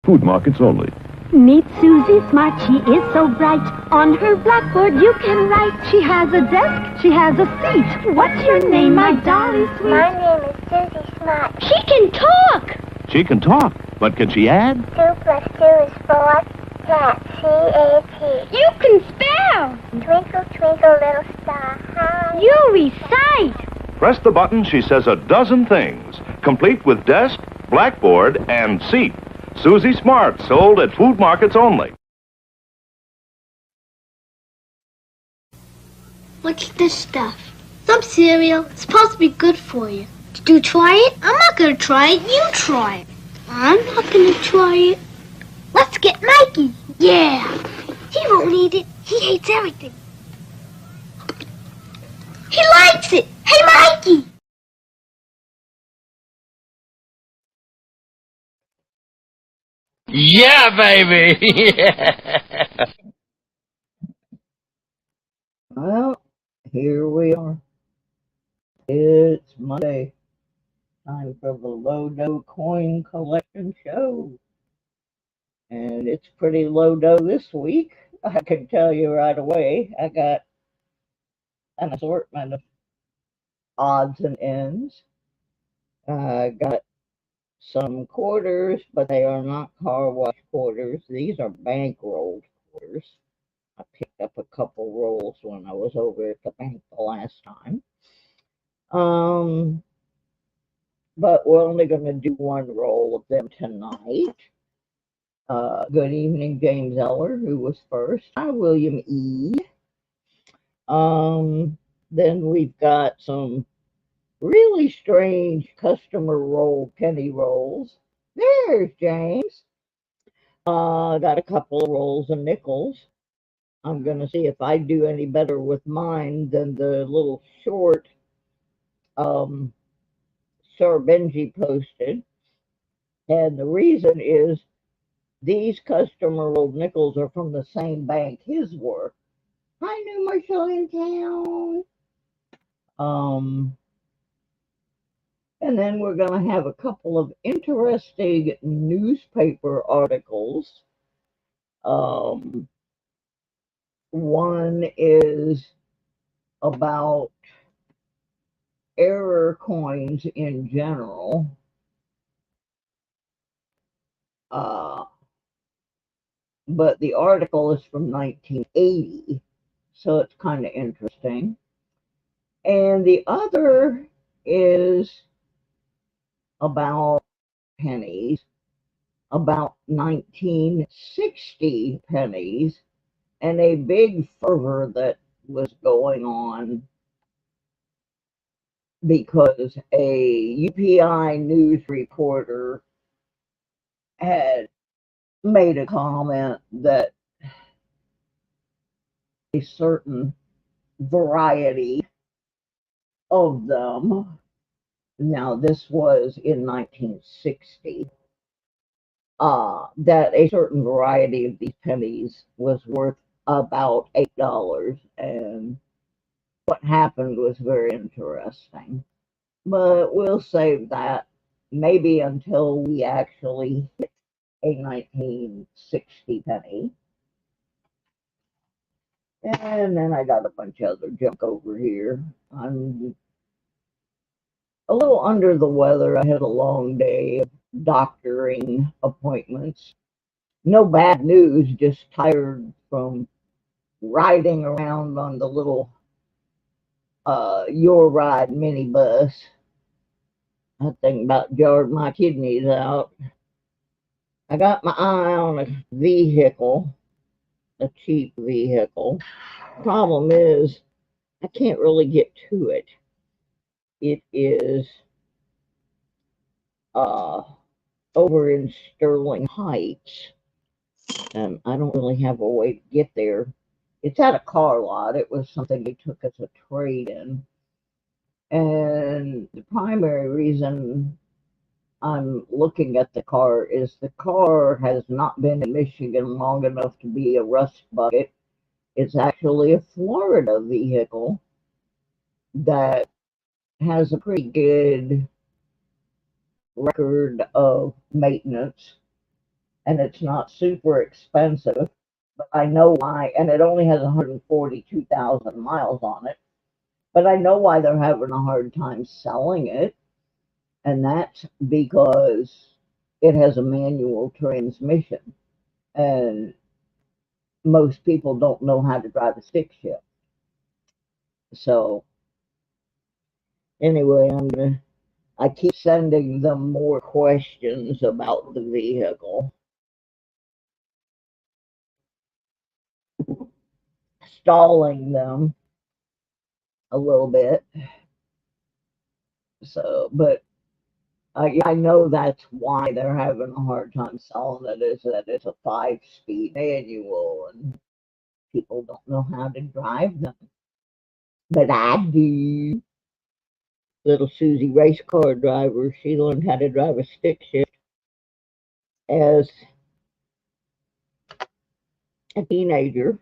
Food markets only. Meet Susie Smart, she is so bright. On her blackboard you can write. She has a desk, she has a seat. What's your name, my dolly sweet? My name is Susie Smart. She can talk! She can talk, but can she add? 2 plus 2 is 4. Cat, C-A-T. You can spell! Twinkle, twinkle, little star, how You recite! Press the button, she says a dozen things, complete with desk, blackboard, and seat. Susie Smart, sold at food markets only. What's this stuff? Some cereal. It's supposed to be good for you. Did you try it? I'm not gonna try it. You try it. I'm not gonna try it. Let's get Mikey. Yeah. He won't eat it. He hates everything. He likes it. Hey, Mikey. Yeah, baby! Yeah. Well, here we are. It's Monday. Time for the Low-Dough Coin Collection Show. And it's pretty low-dough this week. I can tell you right away. I got an assortment of odds and ends. I got some quarters, but they are not car wash quarters. These are bank-rolled quarters. I picked up a couple rolls when I was over at the bank the last time. But we're only going to do one roll of them tonight. Good evening, James Eller, who was first. Hi, William E. Then we've got some really strange customer roll penny rolls. There's James. Got a couple of rolls of nickels. I'm going to see if I do any better with mine than the little short Sir Benji posted. And the reason is these customer rolled nickels are from the same bank his were. Hi, New Marshall in town. And then we're going to have a couple of interesting newspaper articles. One is about error coins in general. But the article is from 1980, so it's kind of interesting. And the other is about pennies, about 1960 pennies, and a big fervor that was going on because a UPI news reporter had made a comment that a certain variety of them, now this was in 1960, that a certain variety of these pennies was worth about $8, and what happened was very interesting. But we'll save that maybe until we actually hit a 1960 penny. And then I got a bunch of other junk over here. I'm a little under the weather. I had a long day of doctoring appointments. No bad news, just tired from riding around on the little Your Ride minibus. That thing about jarred my kidneys out. I got my eye on a vehicle, a cheap vehicle. Problem is, I can't really get to it. It is over in Sterling Heights, and I don't really have a way to get there. It's at a car lot. It was something they took as a trade-in. And the primary reason I'm looking at the car is the car has not been in Michigan long enough to be a rust bucket. It's actually a Florida vehicle that has a pretty good record of maintenance. and it's not super expensive, but I know why, and it only has 142,000 miles on it, but I know why they're having a hard time selling it, and that's because it has a manual transmission, and most people don't know how to drive a stick shift. So anyway, I keep sending them more questions about the vehicle, stalling them a little bit. So, but I know that's why they're having a hard time selling it, is that it's a 5-speed manual and people don't know how to drive them. But I do. Little Susie race car driver, she learned how to drive a stick shift as a teenager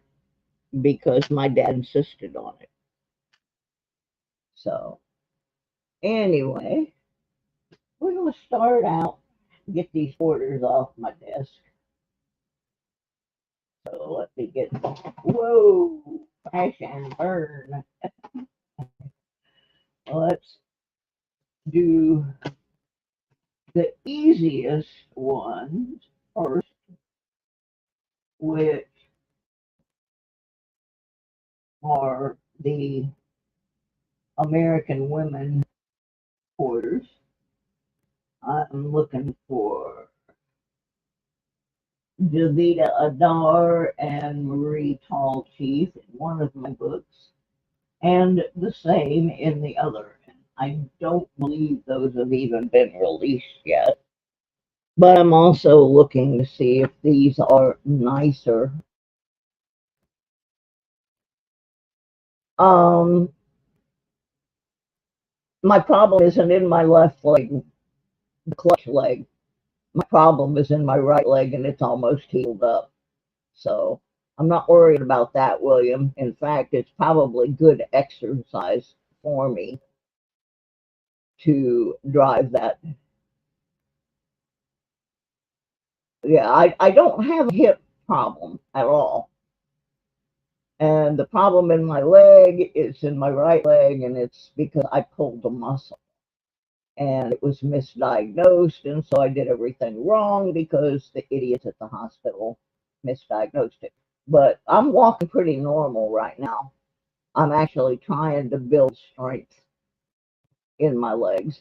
because my dad insisted on it. So anyway, we're going to start out, get these orders off my desk. So let me get, whoa, crash and burn. Let's do the easiest ones first, which are the American women orders. I'm looking for Davida Adar and Marie Tallchief in one of my books, and the same in the other. I don't believe those have even been released yet, but I'm also looking to see if these are nicer. My problem isn't in my left leg, the clutch leg. My problem is in my right leg, and it's almost healed up. So I'm not worried about that, William. In fact, it's probably good exercise for me to drive that. Yeah, I don't have a hip problem at all. And the problem in my leg is in my right leg, and it's because I pulled a muscle. And it was misdiagnosed, and so I did everything wrong because the idiots at the hospital misdiagnosed it. But I'm walking pretty normal right now. I'm actually trying to build strength in my legs.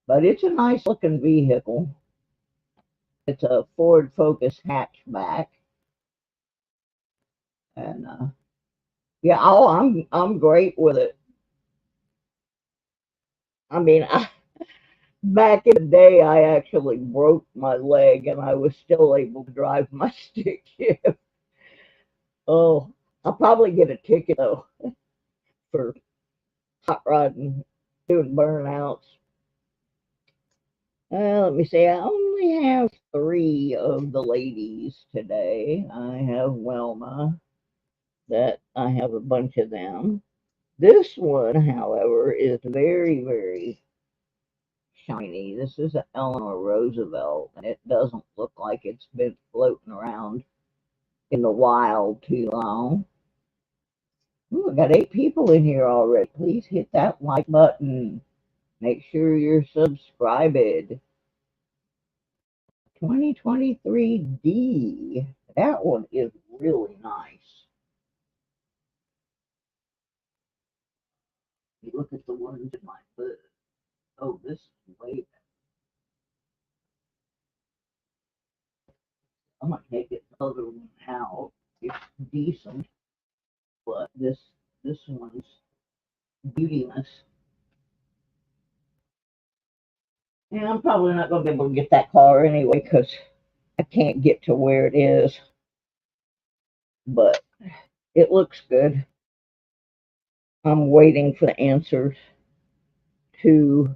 But it's a nice looking vehicle. It's a Ford Focus hatchback. And yeah, I'm great with it. I mean, back in the day, I actually broke my leg, and I was still able to drive my stick shift. Oh, I'll probably get a ticket though for hot rodding, doing burnouts. Let me see. I only have 3 of the ladies today. I have Wilma. That I have a bunch of them. This one, however, is very, very shiny. This is an Eleanor Roosevelt, and it doesn't look like it's been floating around in the wild too long. Ooh, I got 8 people in here already. Please hit that like button. Make sure you're subscribed. 2023D. That one is really nice. You look at the ones in my book. Oh, this is way better. I'm gonna take it the other one out. It's decent, but this one's beautiness. And I'm probably not gonna be able to get that car anyway because I can't get to where it is. But it looks good. I'm waiting for the answers to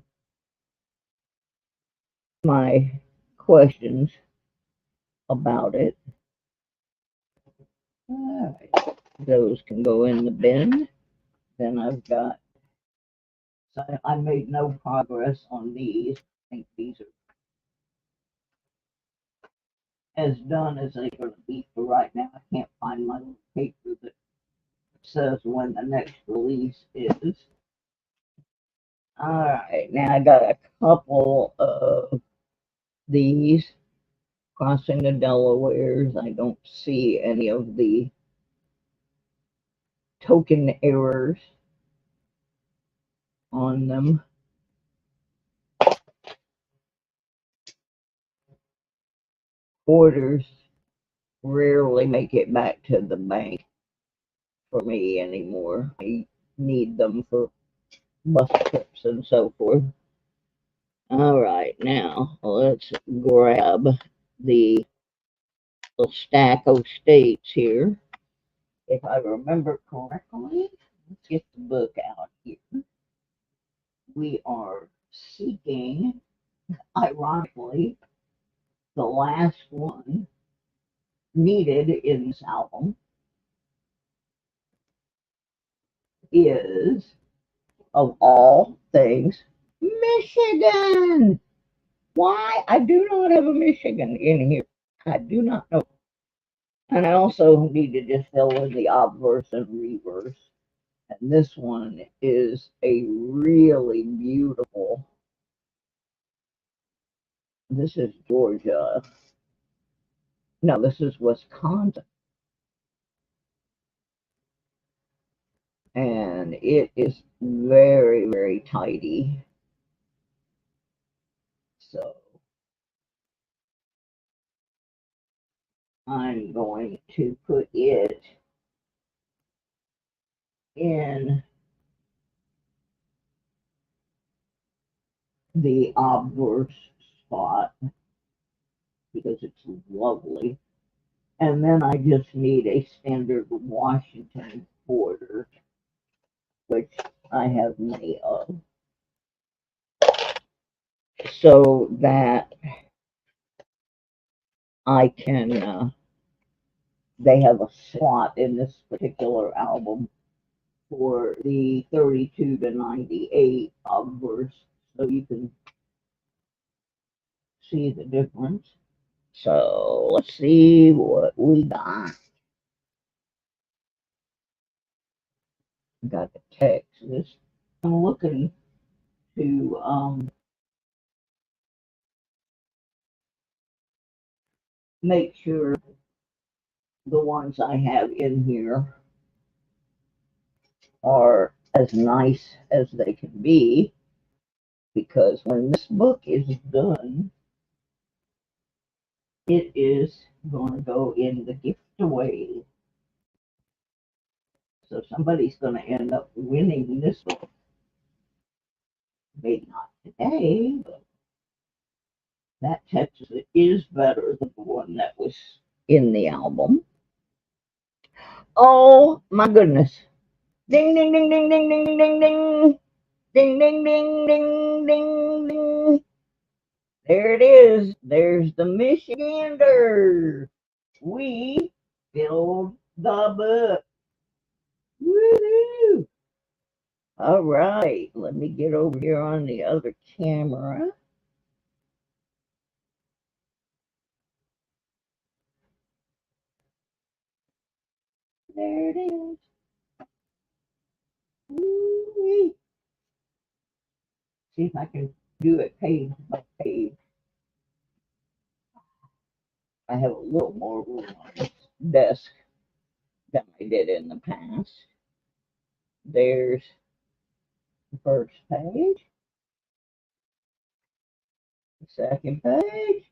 my questions about it. All right. Those can go in the bin. Then I've got, so I made no progress on these. I think these are as done as they're going to be for right now. I can't find my little paper that says when the next release is. Alright, now I got a couple of these. Crossing the Delawares. I don't see any of the token errors on them. Orders rarely make it back to the bank for me anymore. I need them for bus trips and so forth. Alright, now let's grab the little stack of states here. If I remember correctly, let's get the book out here. We are seeking, ironically, the last one needed in this album is, of all things, Michigan. Why? I do not have a Michigan in here. I do not know. And I also need to just fill in the obverse and reverse. And this one is a really beautiful. This is Georgia. No, this is Wisconsin. And it is very, very tidy. So I'm going to put it in the obverse spot because it's lovely. And then I just need a standard Washington border, which I have many of, so that I can, they have a slot in this particular album for the 32 to 98 obverse, so you can see the difference. So let's see what we got. Got the Texas. I'm looking to make sure the ones I have in here are as nice as they can be, because when this book is done, it is going to go in the gift away. So somebody's going to end up winning this book. Maybe not today, but that Texas is better than the one that was in the album. Oh my goodness. Ding, ding, ding, ding, ding, ding, ding, ding. Ding, ding, ding, ding, ding, ding. There it is. There's the Michigander. We filled the book. Woohoo! All right, let me get over here on the other camera. There it is. Woo-wee. See if I can do it page by page. I have a little more room on this desk than I did in the past. There's the first page, the second page,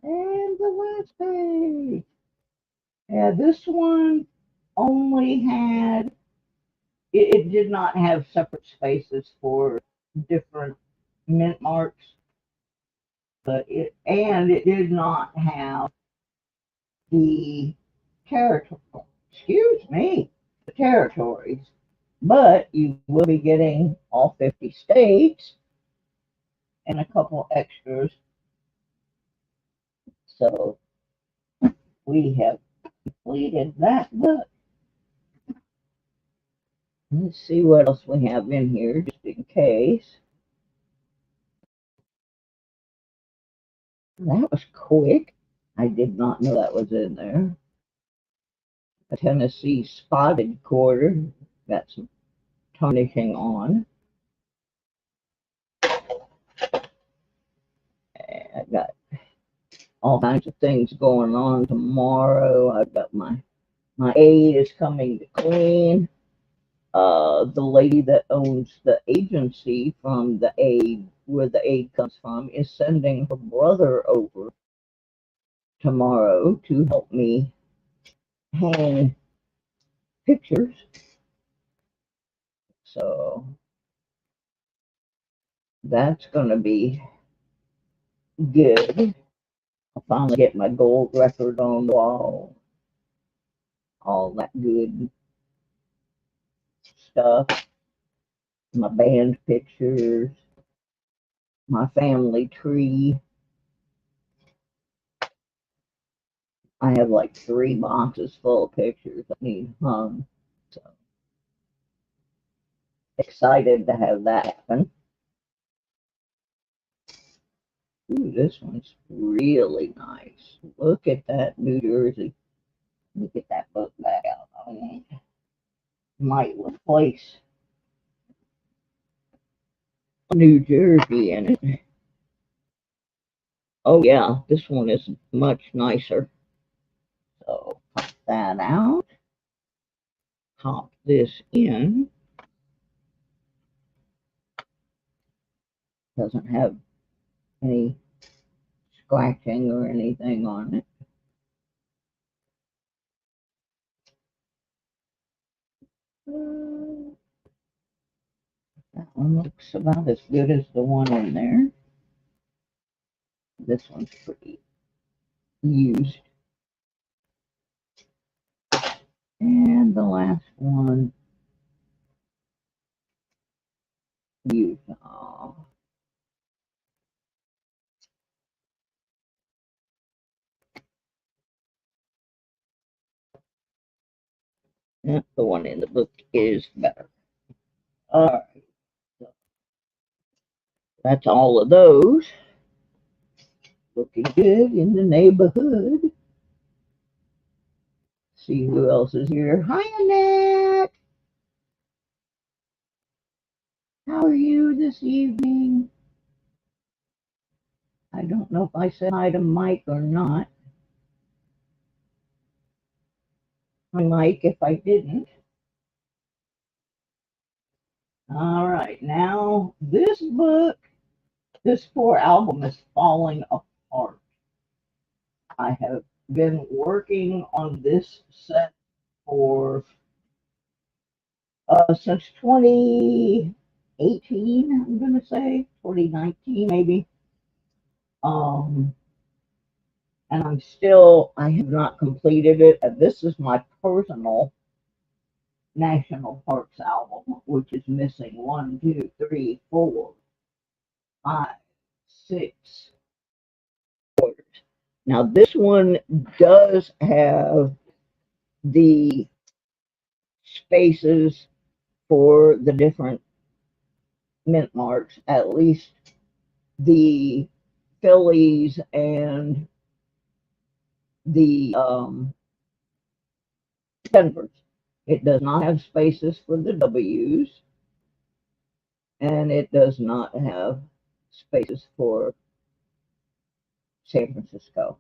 and the last page. Yeah, this one only had, it did not have separate spaces for different mint marks, but it did not have the territory, the territories, but you will be getting all 50 states and a couple extras. So we have completed that book. Let's see what else we have in here, just in case. That was quick. I did not know that was in there. A Tennessee spotted quarter. Got some tarnishing on. I got all kinds of things going on tomorrow. I've got my aide is coming to clean. The lady that owns the agency from the aide, where the aide comes from, is sending her brother over tomorrow to help me hang pictures. So that's going to be good. I'll finally get my gold record on the wall. All that good stuff. My band pictures. My family tree. I have like 3 boxes full of pictures that need hung. So excited to have that happen. Ooh, this one's really nice. Look at that New Jersey. Let me get that book back out. I might replace New Jersey in it. Oh yeah, this one is much nicer. So pop that out. Pop this in. Doesn't have any scratching or anything on it. That one looks about as good as the one in there. This one's pretty used. And the last one, used. Oh. The one in the book is better. All right. So that's all of those. Looking good in the neighborhood. See who else is here. Hi, Annette. How are you this evening? I don't know if I said hi to Mike or not. Hi, Mike, if I didn't. All right, now this book, this poor album is falling apart. I have been working on this set for since 2018, I'm going to say, 2019 maybe. And I have not completed it. This is my personal National Parks album, which is missing 1, 2, 3, 4, 5, 6 quarters. Now this one does have the spaces for the different mint marks, at least the Phillies and the Denvers. It does not have spaces for the W's, and it does not have spaces for San Francisco.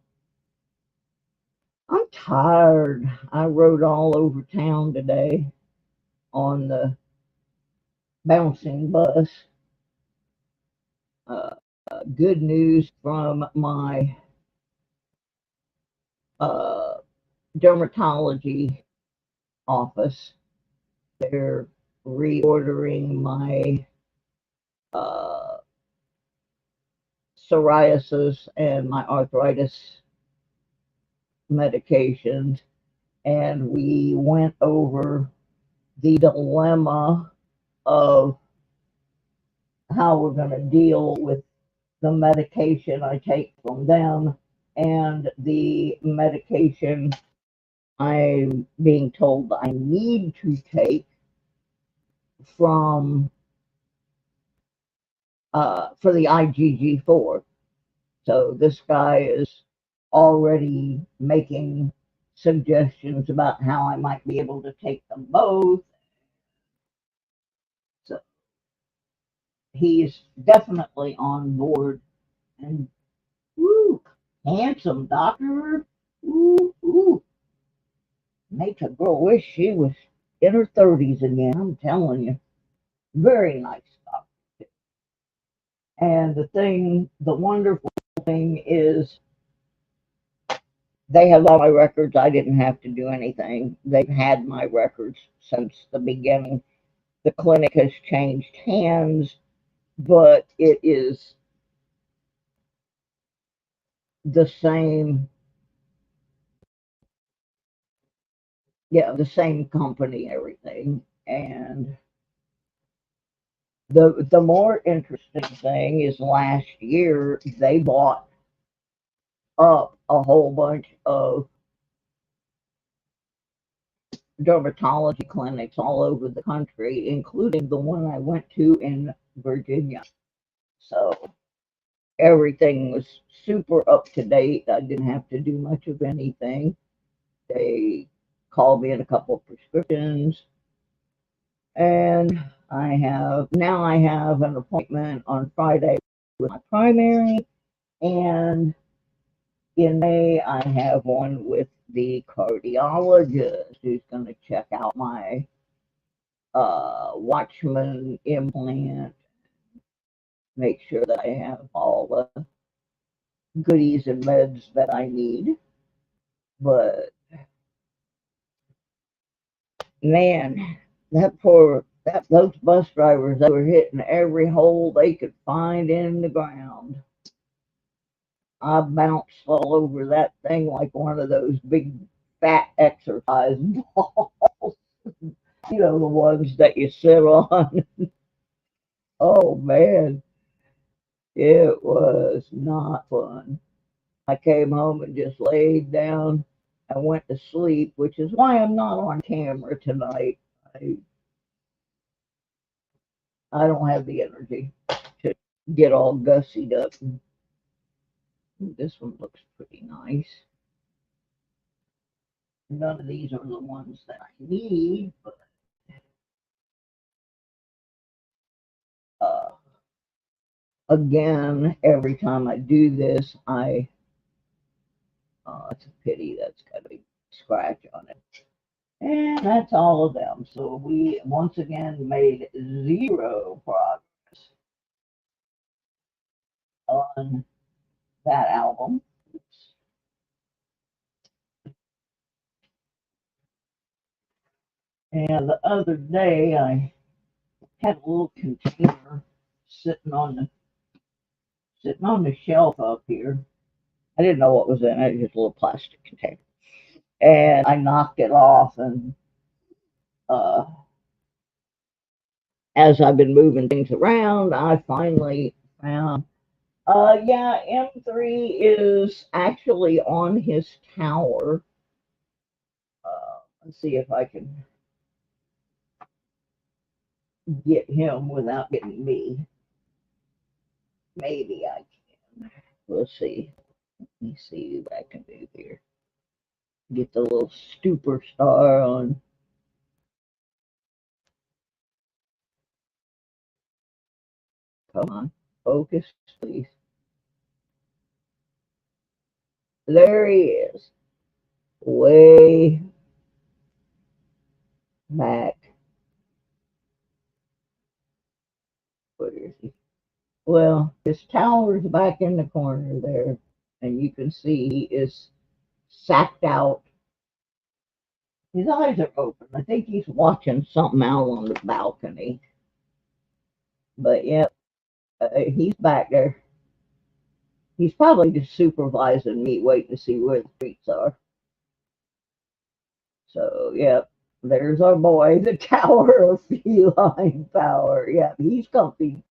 I'm tired. I rode all over town today on the bouncing bus. Good news from my dermatology office. They're reordering my psoriasis and my arthritis medications, and we went over the dilemma of how we're going to deal with the medication I take from them and the medication I'm being told I need to take from for the IgG4. So this guy is already making suggestions about how I might be able to take them both. So he's definitely on board. And woo, handsome doctor. Ooh, ooh. Makes a girl wish she was in her 30s again, I'm telling you. Very nice doctor. And the wonderful thing is they have all my records. I didn't have to do anything. They've had my records since the beginning. The clinic has changed hands, but it is the same, yeah, the same company, everything. And the more interesting thing is last year they bought up a whole bunch of dermatology clinics all over the country, including the one I went to in Virginia. So everything was super up to date. I didn't have to do much of anything. They called me in a couple of prescriptions, and I have an appointment on Friday with my primary, and in May I have one with the cardiologist who's going to check out my Watchman implant, make sure that I have all the goodies and meds that I need. But man, those bus drivers, they were hitting every hole they could find in the ground. I bounced all over that thing like one of those big fat exercise balls. You know, the ones that you sit on. Oh man, it was not fun. I came home and just laid down. I went to sleep, which is why I'm not on camera tonight. I, I don't have the energy to get all gussied up. This one looks pretty nice. None of these are the ones that I need, but uh, again, every time I do this, it's a pity that's got a big scratch on it. And that's all of them. So we once again made zero progress on that album. And the other day, I had a little container sitting on the shelf up here. I didn't know what was in it, just a little plastic container. And I knocked it off, and uh, as I've been moving things around, I finally found. Yeah, M3 is actually on his tower. Let's see if I can get him without getting me. Maybe I can. We'll see. Let me see what I can do here. Get the little superstar on. Come on, focus, please. There he is. Way back. Where is he? Well, his tower's back in the corner there, and you can see he is sacked out. His eyes are open. I think he's watching something out on the balcony. But yep, he's back there. He's probably just supervising me, waiting to see where the treats are. So, yep, there's our boy, the Tower of Feline Power. Yep, he's comfy.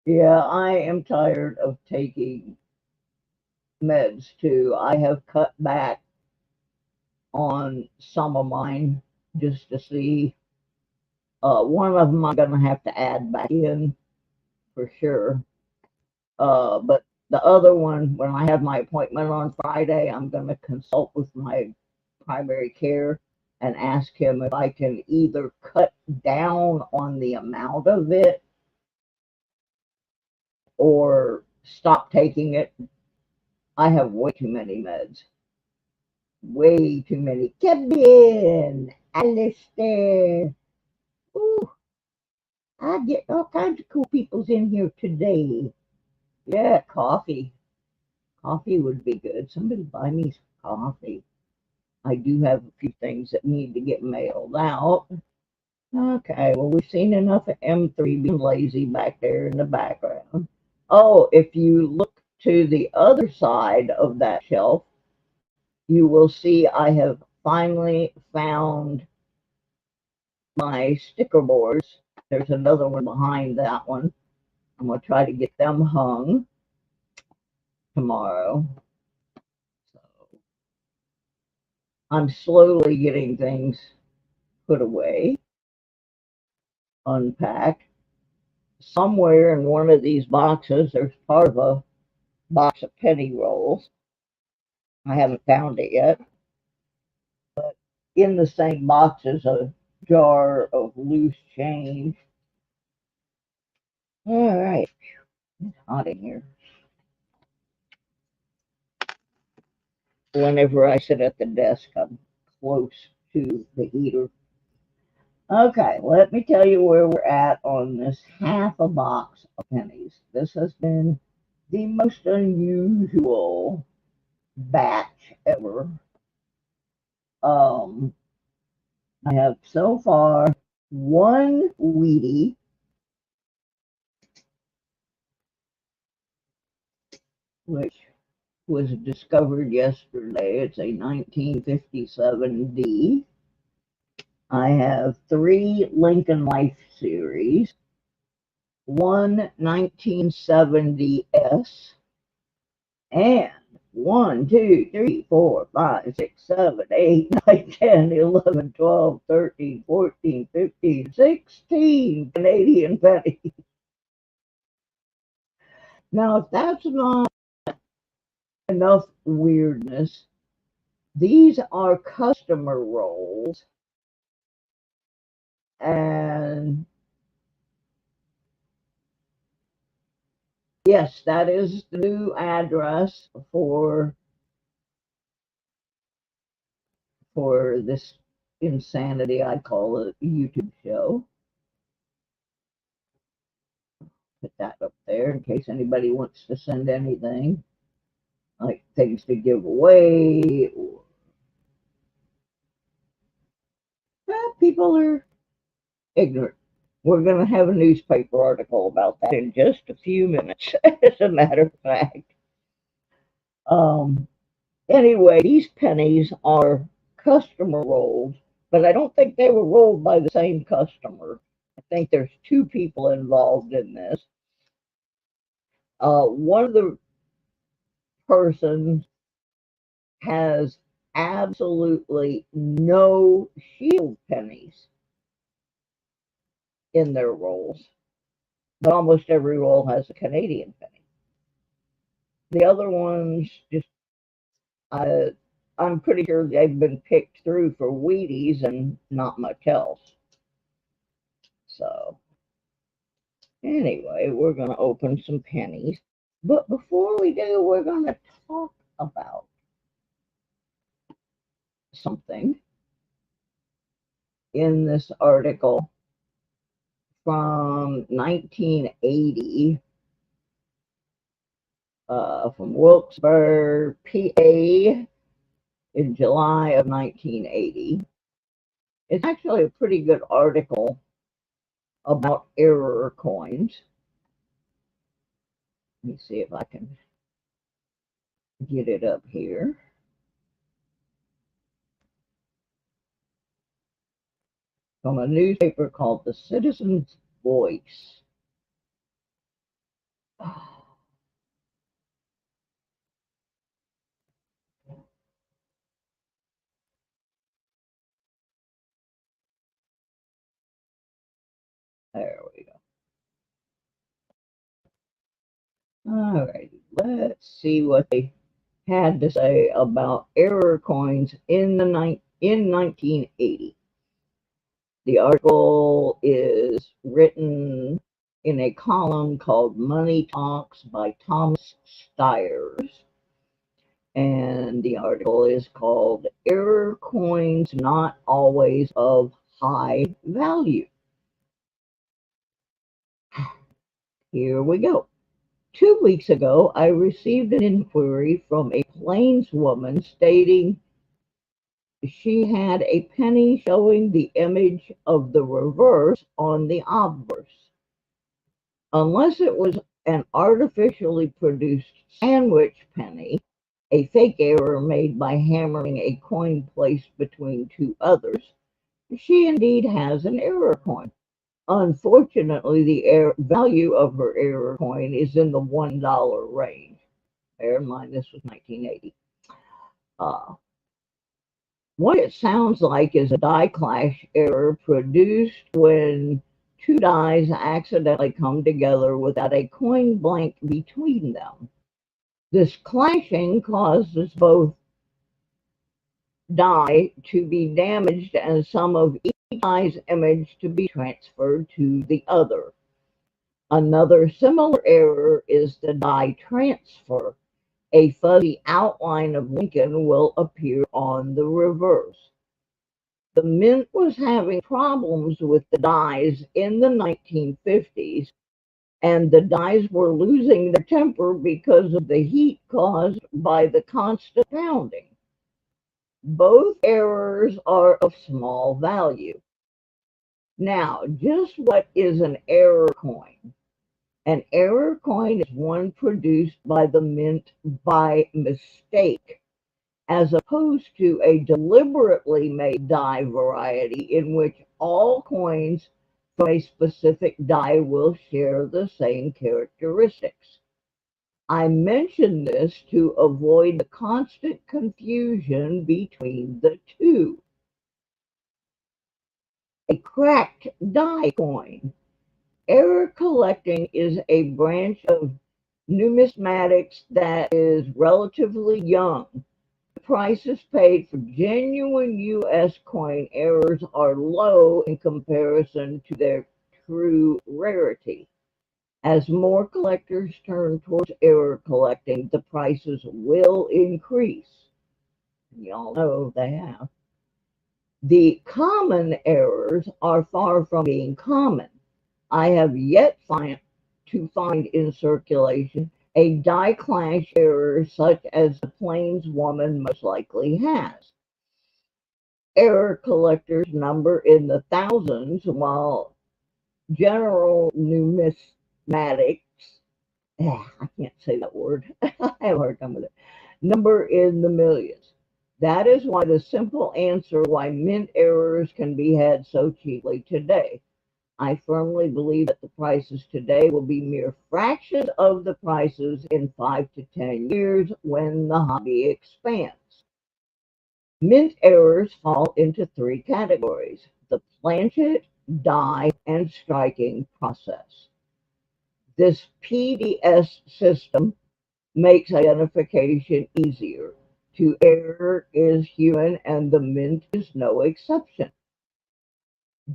Yeah, I am tired of taking meds too. I have cut back on some of mine just to see. One of them I'm going to have to add back in for sure. But the other one, when I have my appointment on Friday, I'm going to consult with my primary care and ask him if I can either cut down on the amount of it or stop taking it. I have way too many meds. Way too many. Kevin, Alistair. Ooh, I get all kinds of cool peoples in here today. Yeah, coffee. Coffee would be good. Somebody buy me some coffee. I do have a few things that need to get mailed out. Okay, well, we've seen enough of M3 being lazy back there in the background. Oh, if you look to the other side of that shelf, you will see I have finally found my sticker boards. There's another one behind that one. I'm going to try to get them hung tomorrow. So I'm slowly getting things put away, unpacked. Somewhere in one of these boxes, there's part of a box of penny rolls. I haven't found it yet. In the same box is a jar of loose change. All right, it's hot in here. Whenever I sit at the desk, I'm close to the heater. Okay, let me tell you where we're at on this half a box of pennies. This has been the most unusual batch ever. I have so far one Wheatie, which was discovered yesterday. It's a 1957D. I have 3 Lincoln Life series, one 1970S, and 1, 2, 3, 4, 5, 6, 7, 8, 9, 10, 11, 12, 13, 14, 15, 16 Canadian pennies. Now, if that's not enough weirdness, these are customer rolls, and yes, that is the new address for this insanity I call a YouTube show. Put that up there in case anybody wants to send anything, like things to give away. Or people are ignorant. We're going to have a newspaper article about that in just a few minutes, as a matter of fact. Anyway, these pennies are customer rolled, but I don't think they were rolled by the same customer. I think there's 2 people involved in this. One of the persons has absolutely no shield pennies in their rolls, but almost every roll has a Canadian penny. The other ones just, I'm pretty sure they've been picked through for Wheaties and not much else. So anyway, we're going to open some pennies. But before we do, we're going to talk about something in this article from 1980 from Wilkesburg, PA, in July of 1980. It's actually a pretty good article about error coins. Let me see if I can get it up here. From a newspaper called The Citizen's Voice. There we go. Alright, let's see what they had to say about error coins in 1980. The article is written in a column called Money Talks by Thomas Stiers. And the article is called Error Coins Not Always of High Value. Here we go. 2 weeks ago, I received an inquiry from a plainswoman stating she had a penny showing the image of the reverse on the obverse. Unless it was an artificially produced sandwich penny, a fake error made by hammering a coin placed between two others, she indeed has an error coin. Unfortunately, the value of her error coin is in the $1 range. Bear in mind, this was 1980. What it sounds like is a die clash error produced when two dies accidentally come together without a coin blank between them. This clashing causes both die to be damaged and some of each die's image to be transferred to the other. Another similar error is the die transfer. A fuzzy outline of Lincoln will appear on the reverse. The mint was having problems with the dies in the 1950s, and the dies were losing their temper because of the heat caused by the constant pounding. Both errors are of small value. Now, just what is an error coin? An error coin is one produced by the mint by mistake, as opposed to a deliberately made die variety in which all coins from a specific die will share the same characteristics. I mention this to avoid the constant confusion between the two. A cracked die coin. Error collecting is a branch of numismatics that is relatively young. The prices paid for genuine U.S. coin errors are low in comparison to their true rarity. As more collectors turn towards error collecting, the prices will increase. Y'all know they have. The common errors are far from being common. I have yet to find in circulation a die clash error such as the plainswoman most likely has. Error collectors number in the thousands, while general numismatics, I can't say that word, I have a hard time with it, number in the millions. That is why the simple answer why mint errors can be had so cheaply today. I firmly believe that the prices today will be mere fractions of the prices in 5 to 10 years when the hobby expands. Mint errors fall into three categories: the planchet, die, and striking process. This PDS system makes identification easier. To error is human, and the mint is no exception.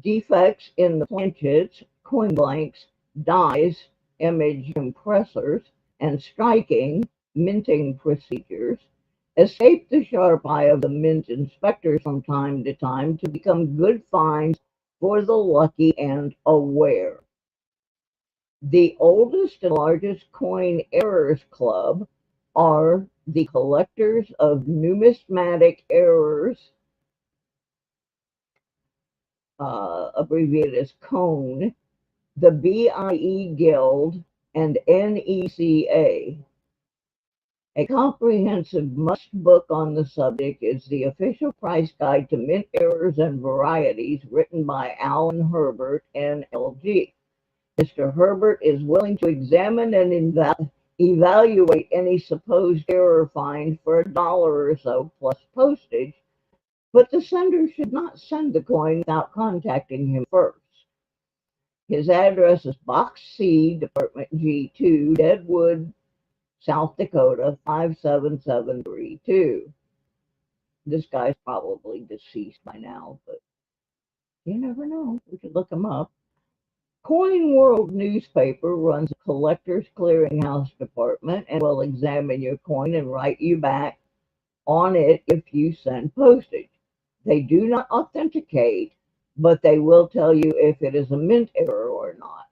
Defects in the planchets, coin blanks, dies, image impressors, and striking, minting procedures escape the sharp eye of the mint inspectors from time to time to become good finds for the lucky and aware. The oldest and largest coin errors club are the Collectors of Numismatic Errors, abbreviated as CONE, the BIE Guild, and NECA. A comprehensive must-book on the subject is the Official Price Guide to Mint Errors and Varieties, written by Alan Herbert, NLG. Mr. Herbert is willing to examine and evaluate any supposed error find for $1 or so plus postage, but the sender should not send the coin without contacting him first. His address is Box C, Department G2, Deadwood, South Dakota 57732. This guy's probably deceased by now, but you never know. We could look him up. Coin World newspaper runs a collectors clearinghouse department and will examine your coin and write you back on it if you send postage. They do not authenticate, but they will tell you if it is a mint error or not.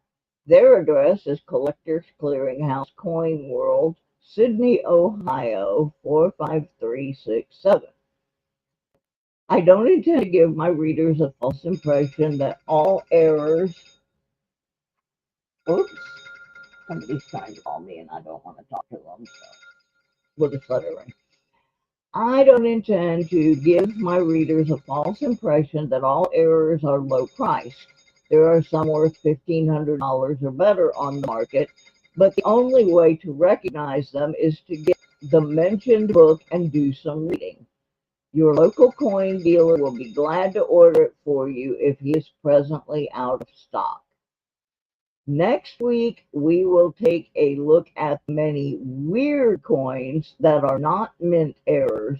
Their address is Collectors Clearinghouse, Coin World, Sydney, Ohio 45367. I don't intend to give my readers a false impression that all errors. Oops, somebody's trying to call me and I don't want to talk to them, so we'll just let it ring. I don't intend to give my readers a false impression that all errors are low priced. There are some worth $1,500 or better on the market, but the only way to recognize them is to get the mentioned book and do some reading. Your local coin dealer will be glad to order it for you if he is presently out of stock. Next week, we will take a look at many weird coins that are not mint errors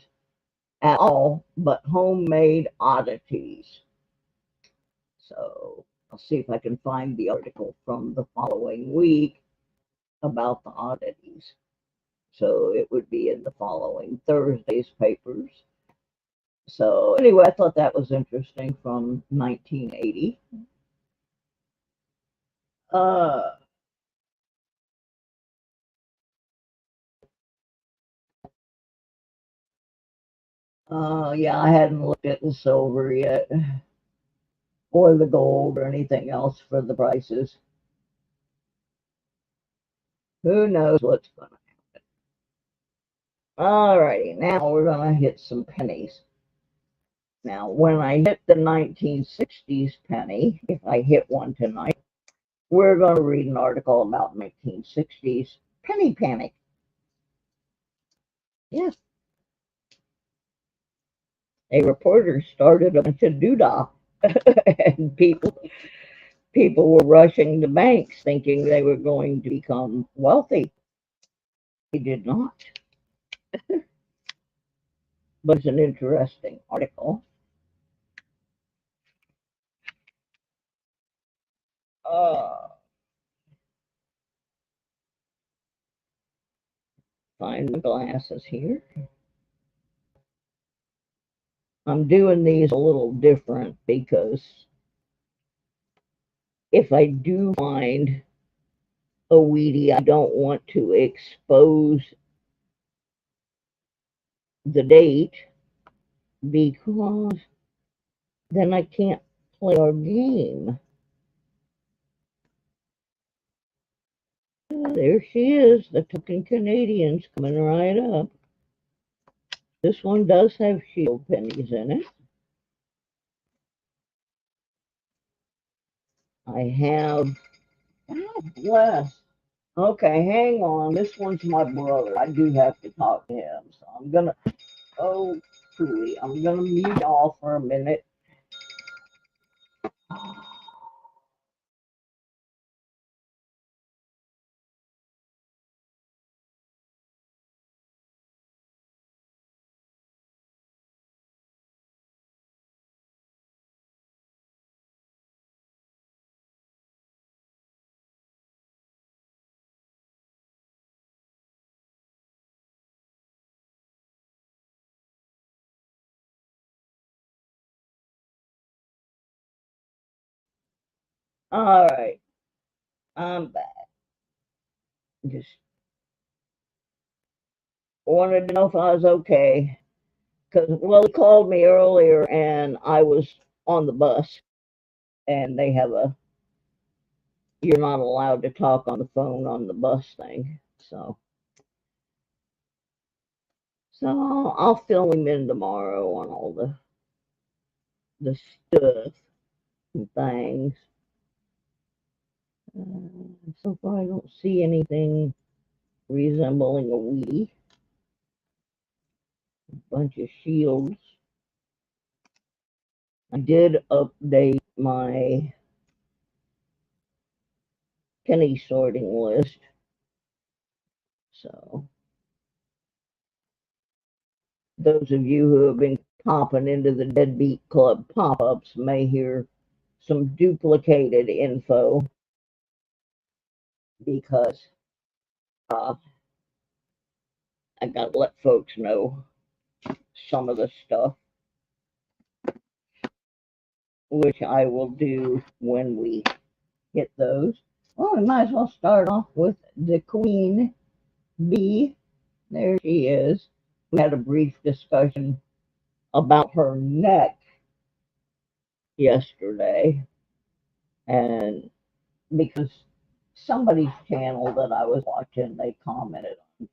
at all, but homemade oddities. So I'll see if I can find the article from the following week about the oddities. So it would be in the following Thursday's papers. So anyway, I thought that was interesting from 1980. Yeah, I hadn't looked at the silver yet, or the gold, or anything else for the prices. Who knows what's going to happen? Alrighty, now we're going to hit some pennies. Now, when I hit the 1960s penny, if I hit one tonight, we're going to read an article about 1960s penny panic. Yes. A reporter started a bunch of doodah, and people were rushing to banks thinking they were going to become wealthy. They did not. But it's an interesting article. Find the glasses here. I'm doing these a little different because if I do find a Wheatie, I don't want to expose the date because then I can't play our game. There she is, the token Canadians coming right up. This one does have shield pennies in it. I have, oh, bless. Okay, hang on. This one's my brother. I do have to talk to him. So I'm going to, oh, truly, I'm going to mute off for a minute. All right, I'm back. Just wanted to know if I was okay. Because, well, he called me earlier and I was on the bus. And they have a, you're not allowed to talk on the phone on the bus thing. So I'll fill him in tomorrow on all the stuff and things. So far, I don't see anything resembling a Wheatie. A bunch of shields. I did update my penny sorting list. So, those of you who have been popping into the Deadbeat Club pop-ups may hear some duplicated info because I got to let folks know some of the stuff, which I will do when we hit those. Well, we might as well start off with the Queen Bee. There she is. We had a brief discussion about her neck yesterday, and because somebody's channel that I was watching, they commented on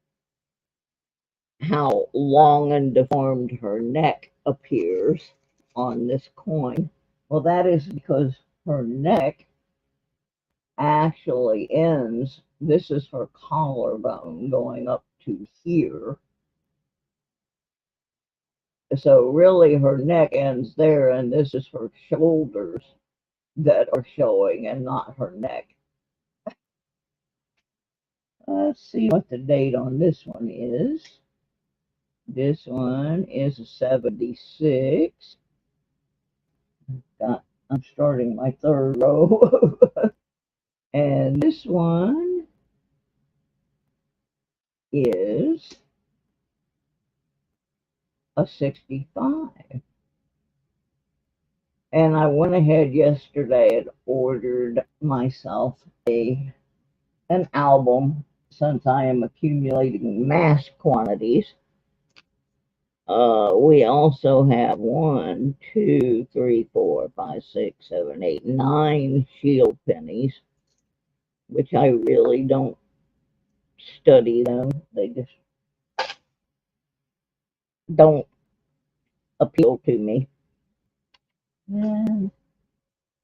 how long and deformed her neck appears on this coin. Well, that is because her neck actually ends, this is her collarbone going up to here. So really her neck ends there, and this is her shoulders that are showing and not her neck. Let's see what the date on this one is. This one is a 76. I'm starting my third row. And this one is a 65. And I went ahead yesterday and ordered myself an album, since I am accumulating mass quantities. We also have 1, 2, 3, 4, 5, 6, 7, 8, 9 shield pennies, which I really don't study them. They just don't appeal to me. And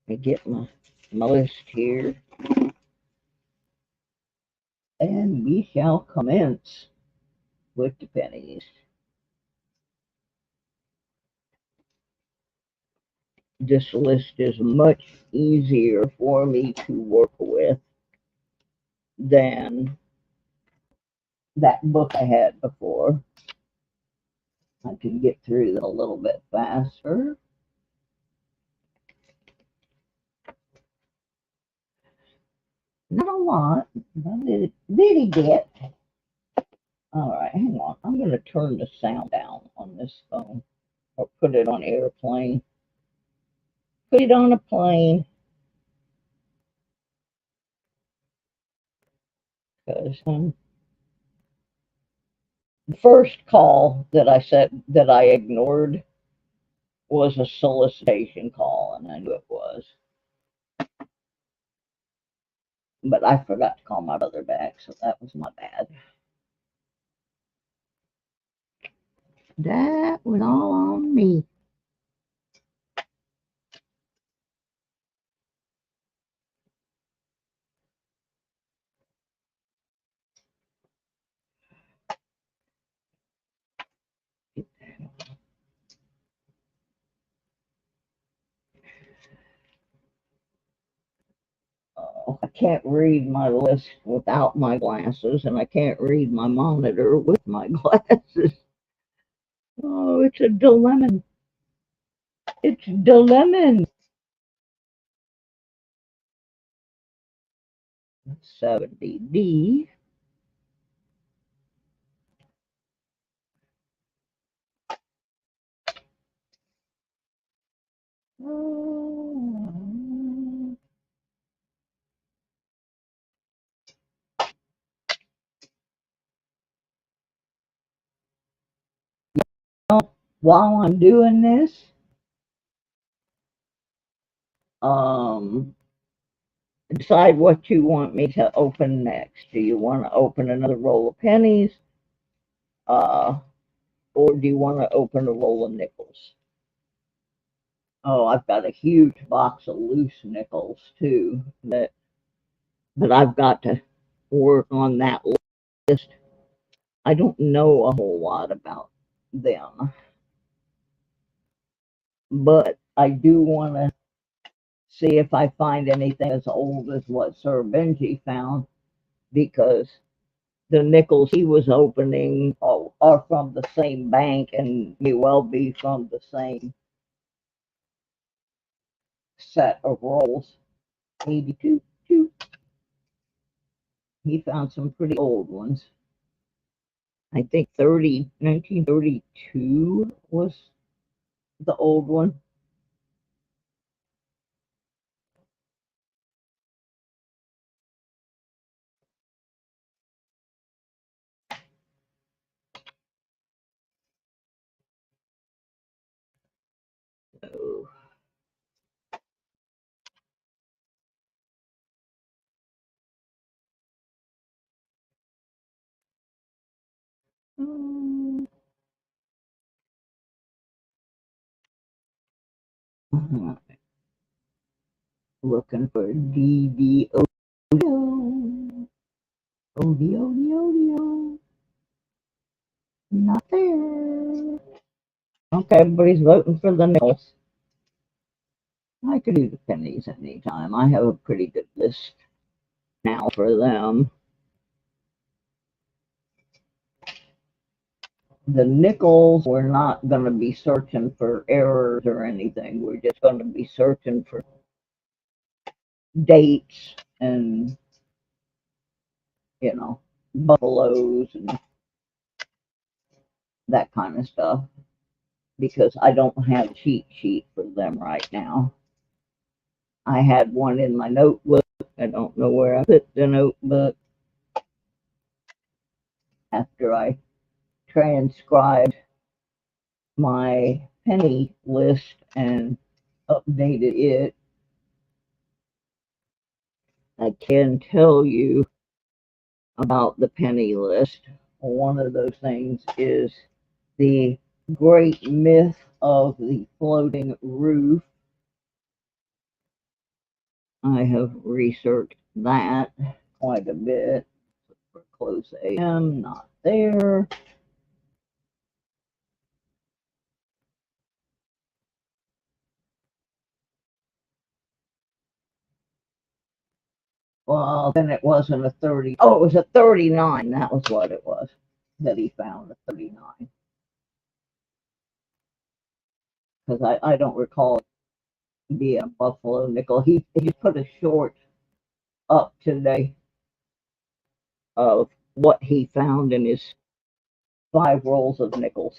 I get my list here, and we shall commence with the pennies. This list is much easier for me to work with than that book I had before. I can get through that a little bit faster. Not a lot, but a bitty bit. All right, hang on. I'm going to turn the sound down on this phone, or put it on airplane. Put it on a plane, because the first call that I said that I ignored was a solicitation call, and I knew it was. But I forgot to call my brother back, so that was my bad. That was all on me. I can't read my list without my glasses, and I can't read my monitor with my glasses. Oh, it's a dilemma. It's a dilemma. 70D. While I'm doing this, decide what you want me to open next. Do you want to open another roll of pennies? Or do you want to open a roll of nickels? Oh, I've got a huge box of loose nickels too, but I've got to work on that list. I don't know a whole lot about them, but I do want to see if I find anything as old as what Sir Benji found, because the nickels he was opening are from the same bank and may well be from the same set of rolls. 82. He found some pretty old ones. I think 1932 was the old one. So, looking for DD Odio. Odio. Not there. Okay, everybody's voting for the nickels. I could do the pennies anytime. I have a pretty good list now for them. The nickels, we're not going to be searching for errors or anything. We're just going to be searching for dates and, buffaloes and that kind of stuff, because I don't have a cheat sheet for them right now. I had one in my notebook. I don't know where I put the notebook after I transcribed my penny list and updated it. I can tell you about the penny list. One of those things is the great myth of the floating roof. I have researched that quite a bit. For close AM, not there. Well, then it wasn't a 30. Oh, it was a 39. That was what it was that he found, a 39. Because I don't recall it being a buffalo nickel. He put a short up today of what he found in his 5 rolls of nickels.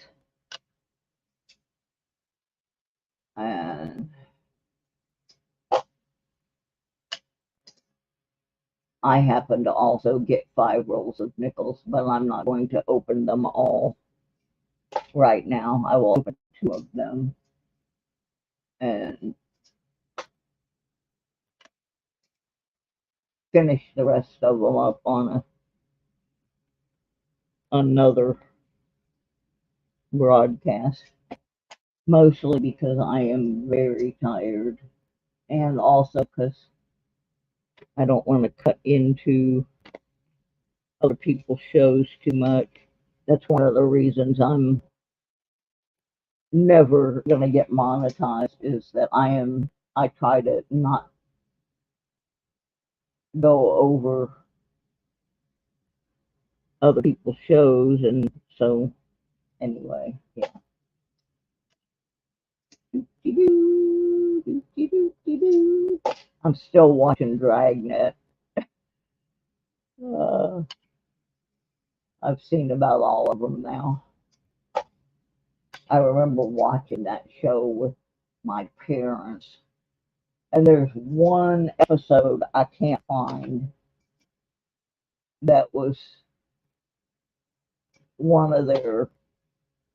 And I happen to also get 5 rolls of nickels, but I'm not going to open them all right now. I will open 2 of them and finish the rest of them up on another broadcast, mostly because I am very tired and also because I don't want to cut into other people's shows too much. That's one of the reasons I'm never going to get monetized, is that I try to not go over other people's shows, and so anyway, yeah. I'm still watching Dragnet. I've seen about all of them now. I remember watching that show with my parents, and there's one episode I can't find that was one of their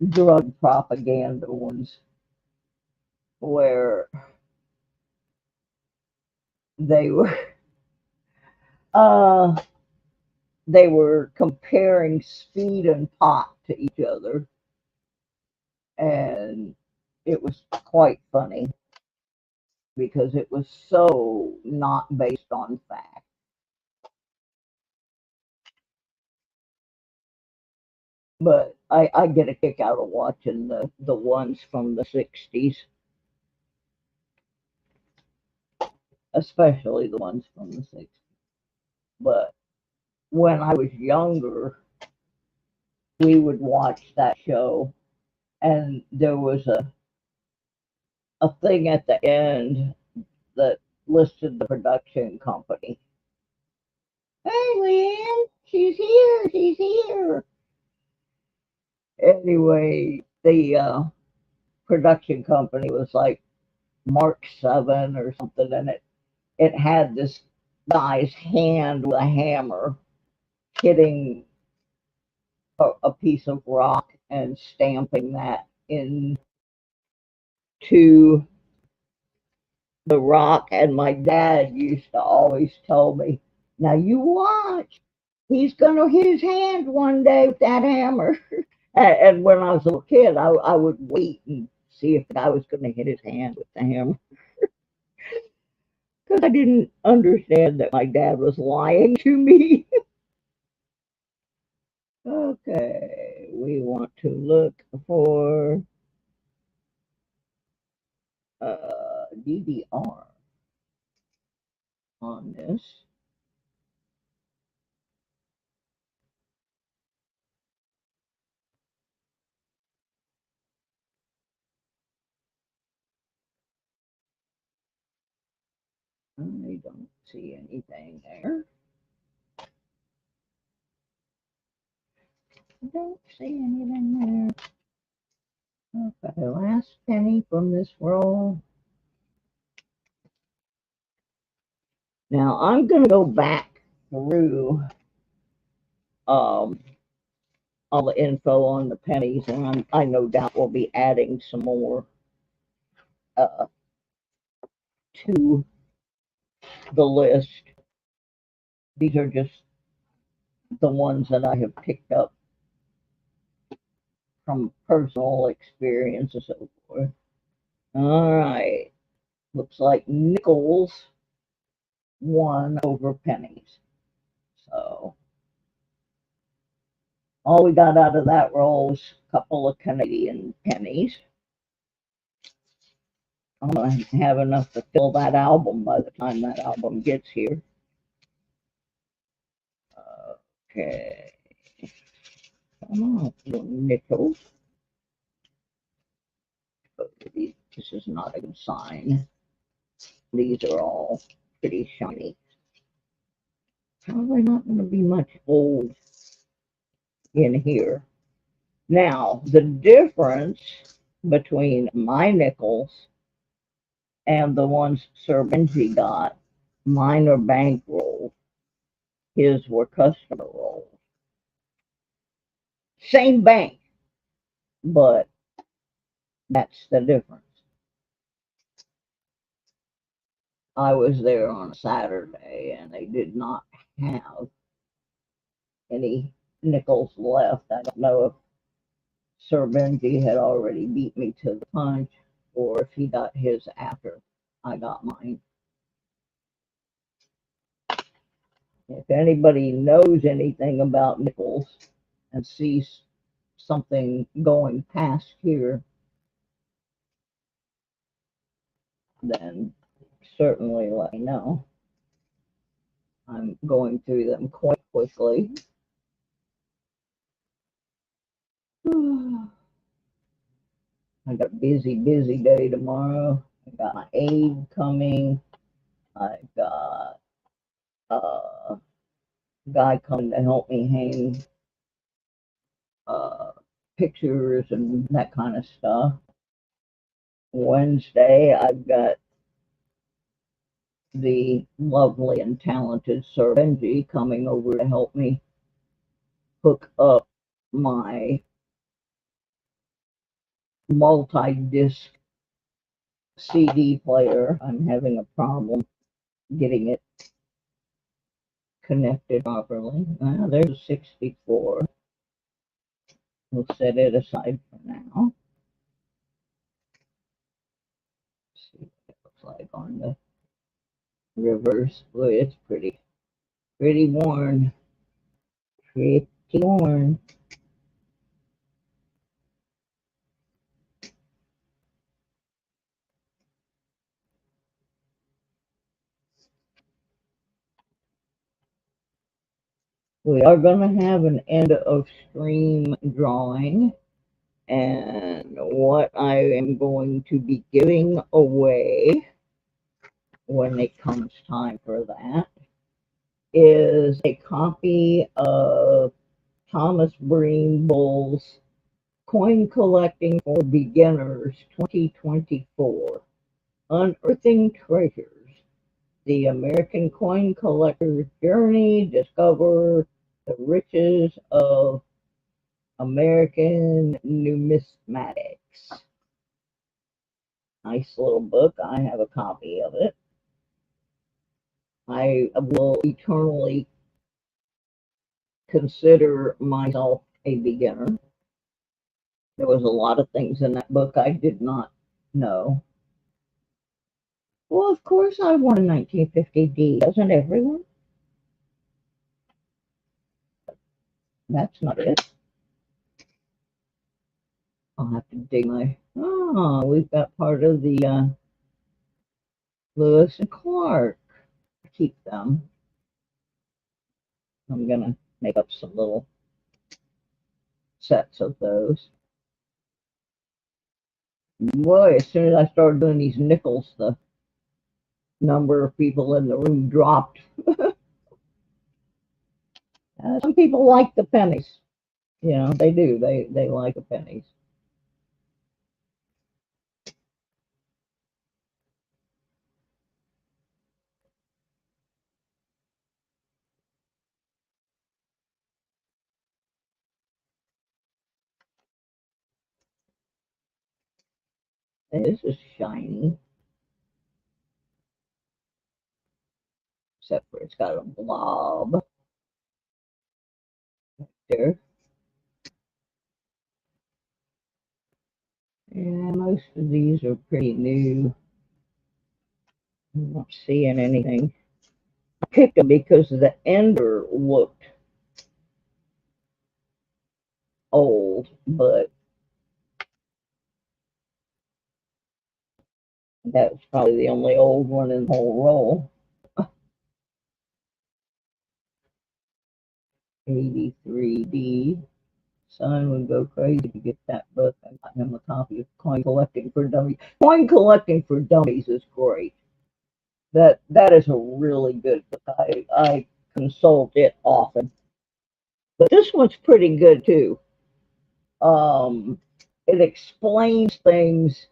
drug propaganda ones, where they were they were comparing speed and pot to each other, and it was quite funny because it was so not based on fact. But I get a kick out of watching the ones from the 60s, especially the ones from the 60s. But when I was younger, we would watch that show, and there was a thing at the end that listed the production company. Hey, Leanne, she's here, she's here. Anyway, the production company was like Mark 7 or something, and it had this guy's hand with a hammer hitting a piece of rock and stamping that into the rock. And my dad used to always tell me, now you watch, he's going to hit his hand one day with that hammer. And when I was a little kid, I would wait and see if the guy was going to hit his hand with the hammer. Because I didn't understand that my dad was lying to me. Okay, we want to look for DDR on this. I don't see anything there. I don't see anything there. Okay, last penny from this roll. Now I'm going to go back through all the info on the pennies, and I no doubt will be adding some more to the list. These are just the ones that I have picked up from personal experience and so forth. All right. Looks like nickels won over pennies. So all we got out of that roll was a couple of Canadian pennies. I'm going to have enough to fill that album by the time that album gets here. Okay. Come on, little nickels. This is not a good sign. These are all pretty shiny. Probably not going to be much gold in here. Now, the difference between my nickels and the ones Sir Benji got, mine are bank rolls. His were customer rolls. Same bank, but that's the difference. I was there on a Saturday, and they did not have any nickels left. I don't know if Sir Benji had already beat me to the punch, or if he got his after I got mine. If anybody knows anything about nickels and sees something going past here, then certainly let me know. I'm going through them quite quickly. I got a busy day tomorrow. I got my aide coming. I got a guy coming to help me hang pictures and that kind of stuff. Wednesday, I've got the lovely and talented Sir Benji coming over to help me hook up my multi-disc CD player. I'm having a problem getting it connected properly. There's a 64. We'll set it aside for now. See what it looks like on the reverse. Boy, it's pretty worn. Pretty worn. We are going to have an end of stream drawing, and what I am going to be giving away when it comes time for that is a copy of Thomas Breen Bull's Coin Collecting for Beginners 2024, Unearthing Treasures, the American Coin Collector's Journey, Discover the Riches of American Numismatics. Nice little book. I have a copy of it. I will eternally consider myself a beginner. There was a lot of things in that book I did not know. Well, of course I won a 1950D. Doesn't everyone? That's not it. I'll have to dig my... Oh, we've got part of the Lewis and Clark. Keep them. I'm going to make up some little sets of those. Boy, as soon as I started doing these nickels, the number of people in the room dropped. Some people like the pennies. You know, they do. They like the pennies. And this is shiny. Except for it's got a blob there. And most of these are pretty new. I'm not seeing anything. I picked them because the ender looked old, but that was probably the only old one in the whole roll. 83D. Son would go crazy to get that book. I got him a copy of Coin Collecting for Dummies. Coin Collecting for Dummies is great. That is a really good book. I consult it often. But this one's pretty good too. It explains things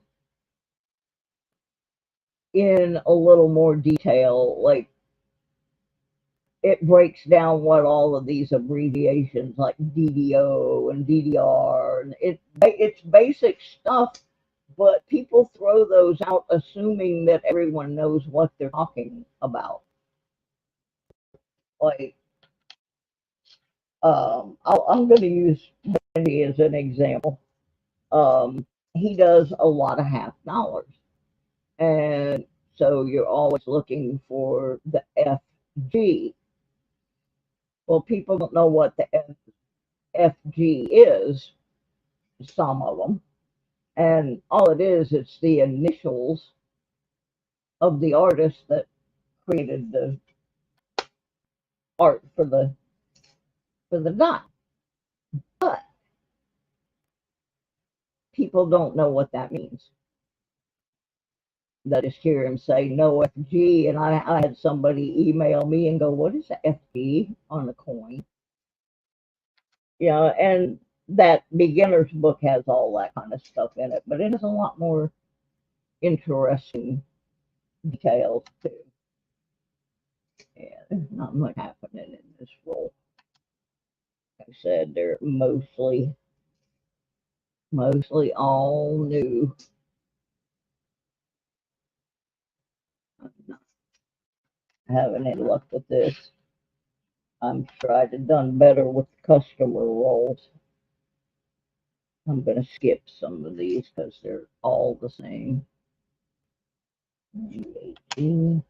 in a little more detail, like it breaks down what all of these abbreviations like DDO and DDR, and it's basic stuff, but people throw those out assuming that everyone knows what they're talking about. Like, I'm going to use Randy as an example. He does a lot of half dollars, and so you're always looking for the FG. Well, people don't know what the FG is, some of them, and all it is, it's the initials of the artist that created the art for the dot. But people don't know what that means. That is, hear him say no FG, and I had somebody email me and go, what is the FG on a coin? You know, and that beginner's book has all that kind of stuff in it, but it has a lot more interesting details too. Yeah, there's not much happening in this roll. Like I said, they're mostly all new. I'm not having any luck with this. I'm sure I'd have done better with customer rolls. I'm going to skip some of these because they're all the same. 18.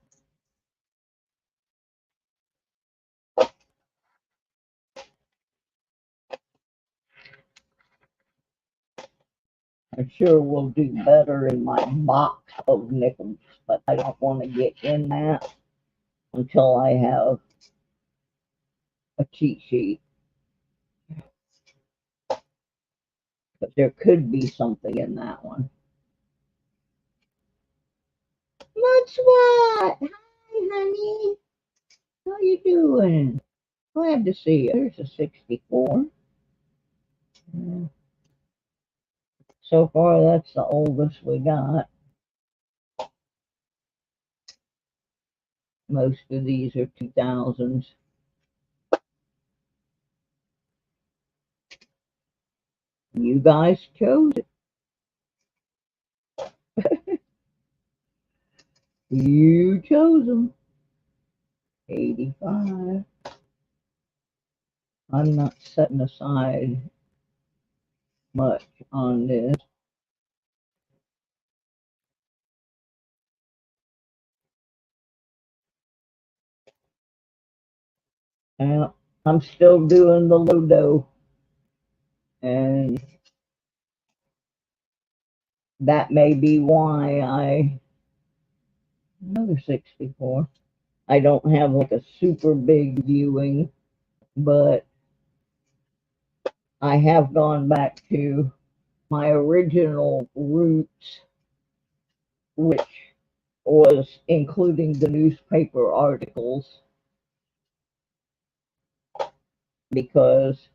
I sure will do better in my box of nickels, but I don't want to get in that until I have a cheat sheet, but there could be something in that one. What's what? Hi, honey. How you doing? Glad to see you. There's a 64. So far, that's the oldest we got. Most of these are 2000s. You guys chose it. You chose them. 85. I'm not setting aside much on this. I'm still doing the Ludo, and that may be why another 64. I don't have like a super big viewing, but I have gone back to my original roots, which was including the newspaper articles, because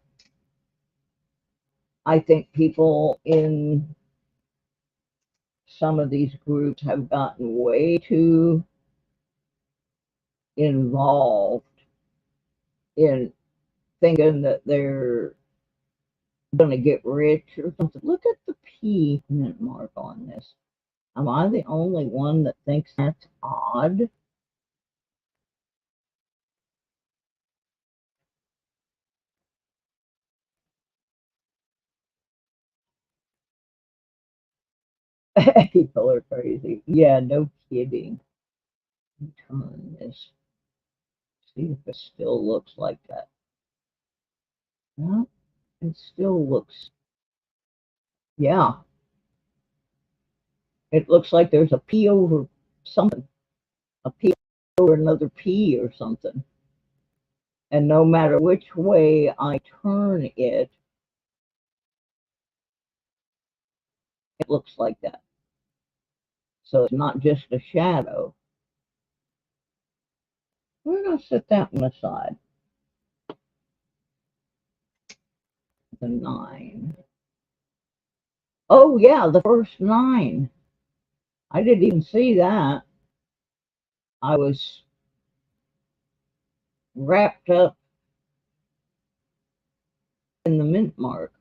I think people in some of these groups have gotten way too involved in thinking that they're going to get rich or something. Look at the P mint mark on this. Am I the only one that thinks that's odd? People are crazy. Yeah, no kidding. Turn this. See if it still looks like that. No, it still looks. Yeah. It looks like there's a P over something. A P over another P or something. And no matter which way I turn it, it looks like that. So it's not just a shadow. We're going to set that one aside. The 9. Oh, yeah, the first 9. I didn't even see that. I was wrapped up in the mint mark.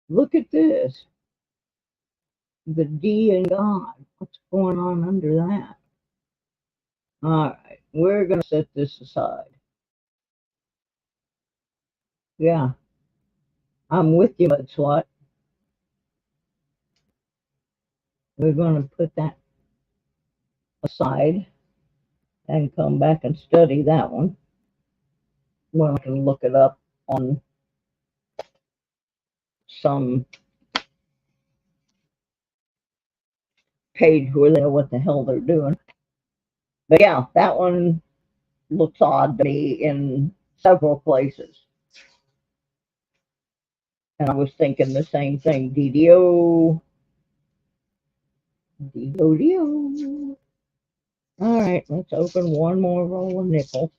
Look at this. The D in God. What's going on under that? All right, we're going to set this aside. Yeah, I'm with you, Mudswat. We're going to put that aside and come back and study that one. Well, I can look it up on some page where they know what the hell they're doing. But yeah, that one looks odd to me in several places. And I was thinking the same thing. DDO. DDO. All right, let's open one more roll of nickels.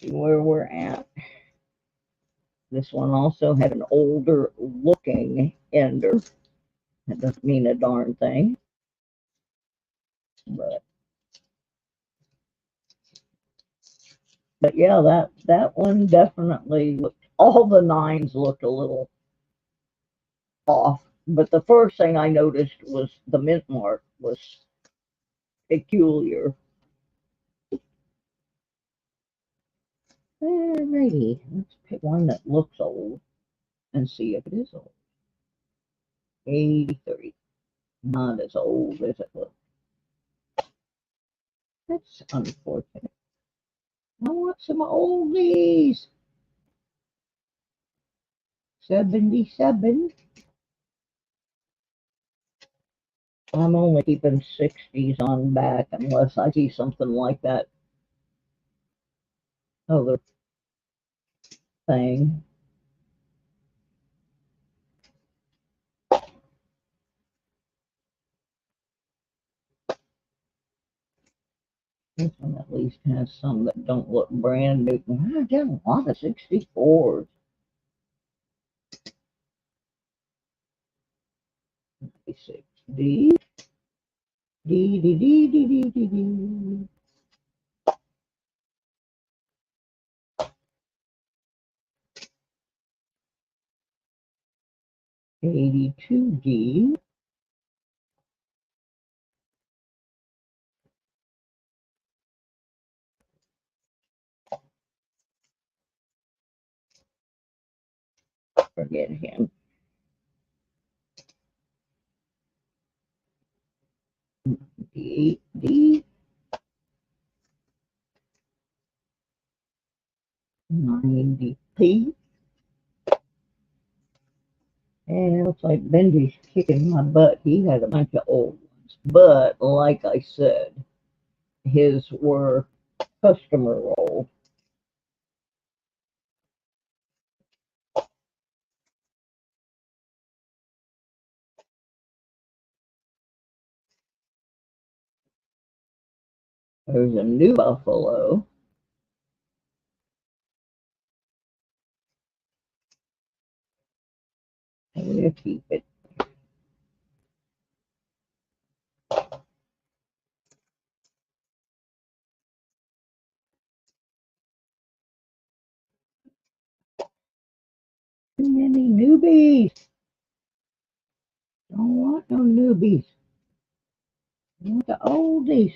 See where we're at. This one also had an older looking ender. That doesn't mean a darn thing. But yeah, that one definitely looked, all the 9s looked a little off. But the first thing I noticed was the mint mark was peculiar. Alrighty, let's pick one that looks old and see if it is old. 83. Not as old as it looks. That's unfortunate. I want some oldies. 77. I'm only keeping 60s on back unless I see something like that other thing. This one at least has some that don't look brand new. I got a lot of 64s. D, D, D, D, D, D, D, D. 82D. Forget him. 8D. 90P. And it looks like Benji's kicking my butt. He had a bunch of old ones. But, like I said, his were customer roll. There's a new Buffalo. And we'll keep it. Too many newbies. Don't want no newbies. I want the oldies.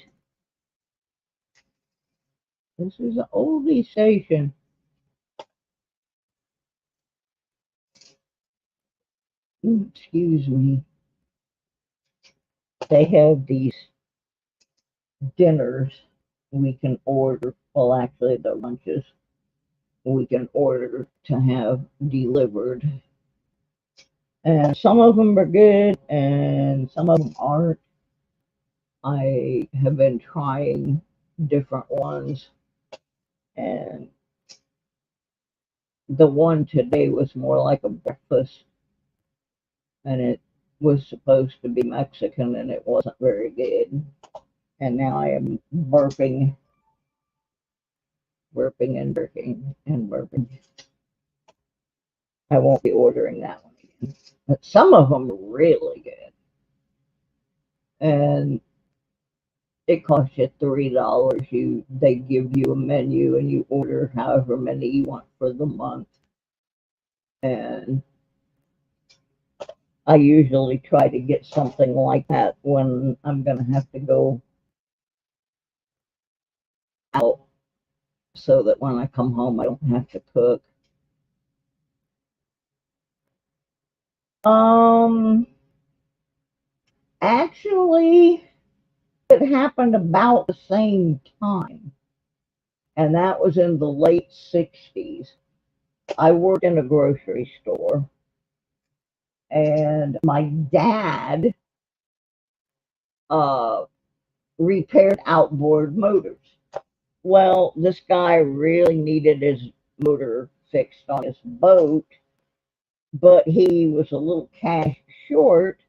This is an oldie station. Excuse me. They have these dinners we can order. Well, actually, the lunches we can order to have delivered. And some of them are good and some of them aren't. I have been trying different ones, and the one today was more like a breakfast, and it was supposed to be Mexican, and it wasn't very good. And now I am burping and burping and burping. I won't be ordering that one again. But some of them are really good. And it costs you $3. They give you a menu and you order however many you want for the month. And I usually try to get something like that when I'm gonna have to go out, so that when I come home I don't have to cook. Actually, it happened about the same time, and that was in the late 60s. I worked in a grocery store, and my dad repaired outboard motors. Well, this guy really needed his motor fixed on his boat, but he was a little cash short.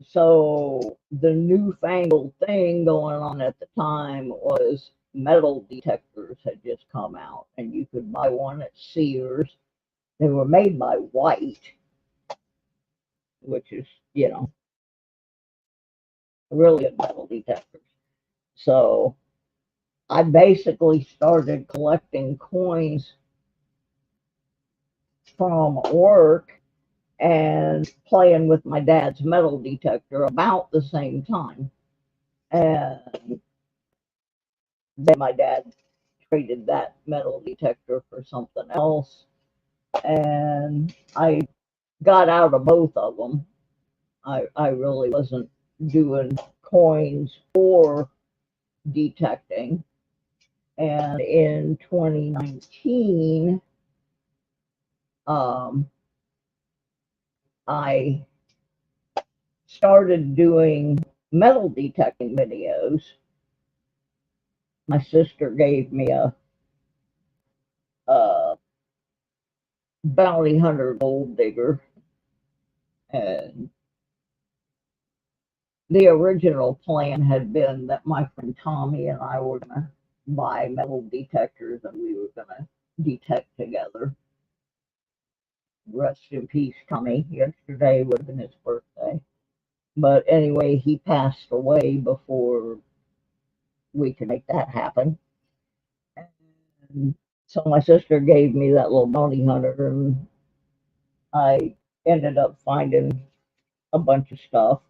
So the newfangled thing going on at the time was metal detectors had just come out, and you could buy one at Sears. They were made by White, which is, really good metal detectors. So I basically started collecting coins from work and playing with my dad's metal detector about the same time. And then my dad traded that metal detector for something else, and I got out of both of them. I really wasn't doing coins or detecting. And in 2019, I started doing metal detecting videos. My sister gave me a bounty hunter gold digger, and the original plan had been that my friend Tommy and I were going to buy metal detectors and we were going to detect together. Rest in peace, Tommy. Yesterday would have been his birthday. But anyway, he passed away before we could make that happen. And so my sister gave me that little bounty hunter, and I ended up finding a bunch of stuff.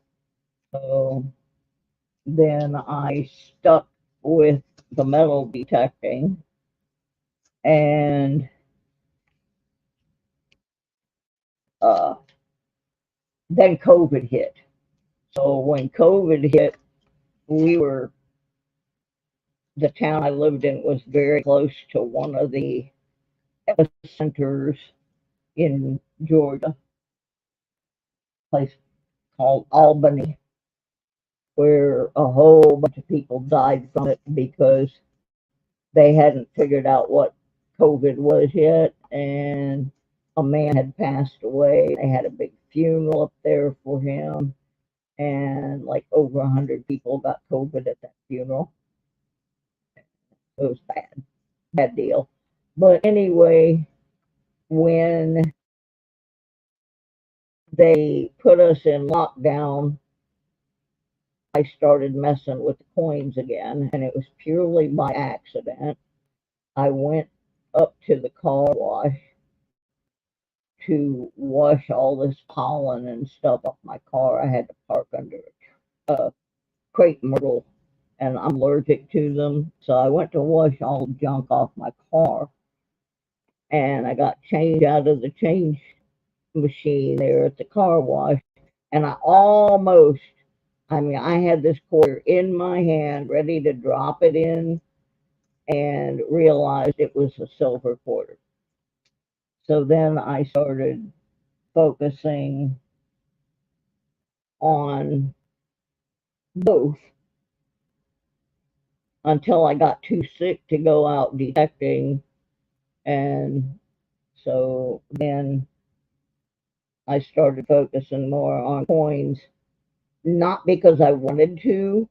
So then I stuck with the metal detecting, and uh, then COVID hit. So when COVID hit, the town I lived in was very close to one of the epicenters in Georgia, a place called Albany, where a whole bunch of people died from it because they hadn't figured out what COVID was yet, and a man had passed away. They had a big funeral up there for him, and like over 100 people got COVID at that funeral. It was bad deal. But anyway, when they put us in lockdown, I started messing with the coins again, and it was purely by accident. I went up to the car wash to wash all this pollen and stuff off my car. I had to park under a crepe myrtle, and I'm allergic to them. So I went to wash all the junk off my car, and I got change out of the change machine there at the car wash, and I had this quarter in my hand ready to drop it in and realized it was a silver quarter. So then I started focusing on both until I got too sick to go out detecting. And so then I started focusing more on coins, not because I wanted to.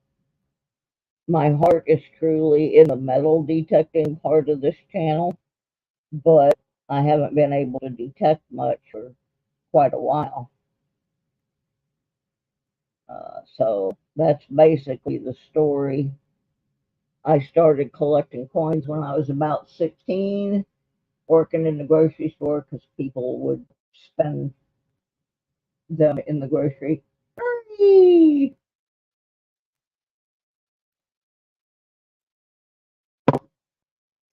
My heart is truly in the metal detecting part of this channel, but I haven't been able to detect much for quite a while. So that's basically the story. I started collecting coins when I was about 16, working in the grocery store because people would spend them in the grocery. Ernie!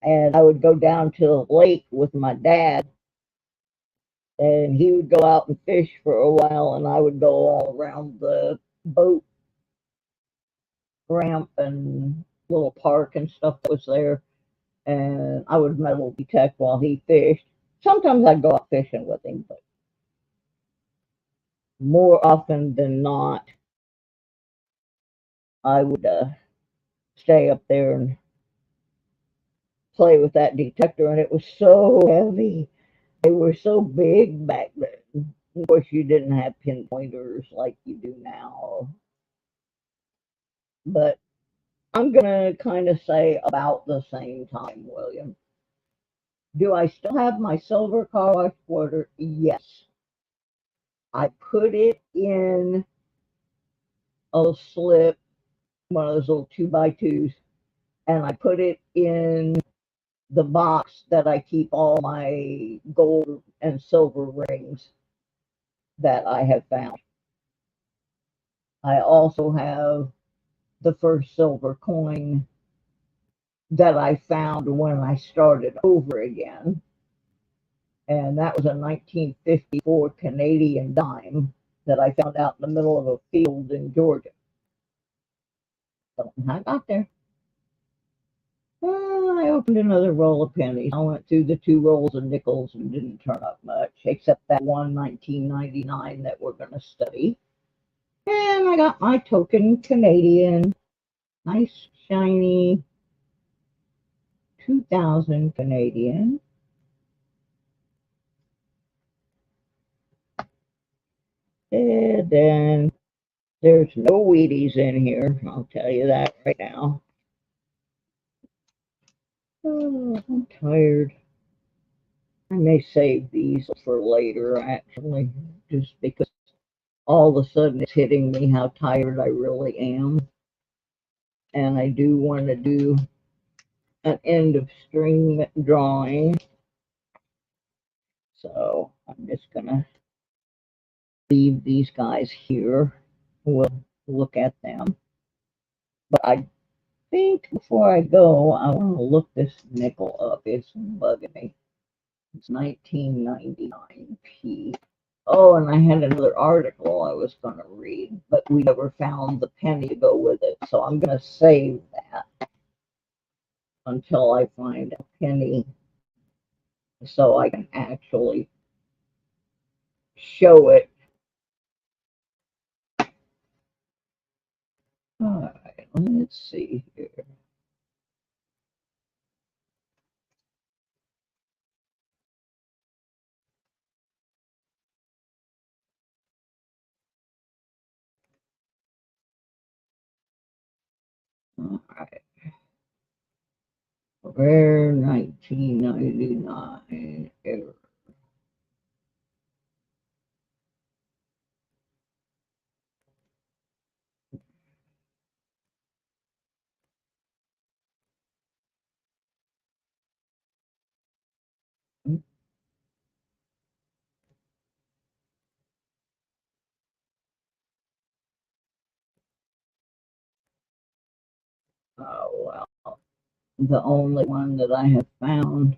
And I would go down to the lake with my dad, and he would go out and fish for a while, and I would go all around the boat ramp and little park and stuff that was there, and I would metal detect while he fished. Sometimes I'd go out fishing with him, but more often than not, I would stay up there and play with that detector, and it was so heavy. They were so big back then. Of course, you didn't have pinpointers like you do now. But I'm going to kind of say about the same time, William. Do I still have my silver car wash quarter? Yes. I put it in a little slip, one of those little 2x2s, and I put it in the box that I keep all my gold and silver rings that I have found. I also have the first silver coin that I found when I started over again, and that was a 1954 Canadian dime that I found out in the middle of a field in Georgia. So I got there. I opened another roll of pennies. I went through the 2 rolls of nickels and didn't turn up much, except that one 1999 that we're going to study. And I got my token Canadian, nice shiny 2000 Canadian. And then there's no Wheaties in here, I'll tell you that right now. Oh, I'm tired. I may save these for later, actually, just because all of a sudden it's hitting me how tired I really am. And I do want to do an end of string drawing. So I'm just going to leave these guys here. We'll look at them. But I think before I go, I want to look this nickel up. It's bugging me. It's 1999p. Oh, and I had another article I was going to read, but we never found the penny to go with it. So I'm going to save that until I find a penny so I can actually show it. All right, let's see here. All right. Rare 1999 error. Oh, well, the only one that I have found.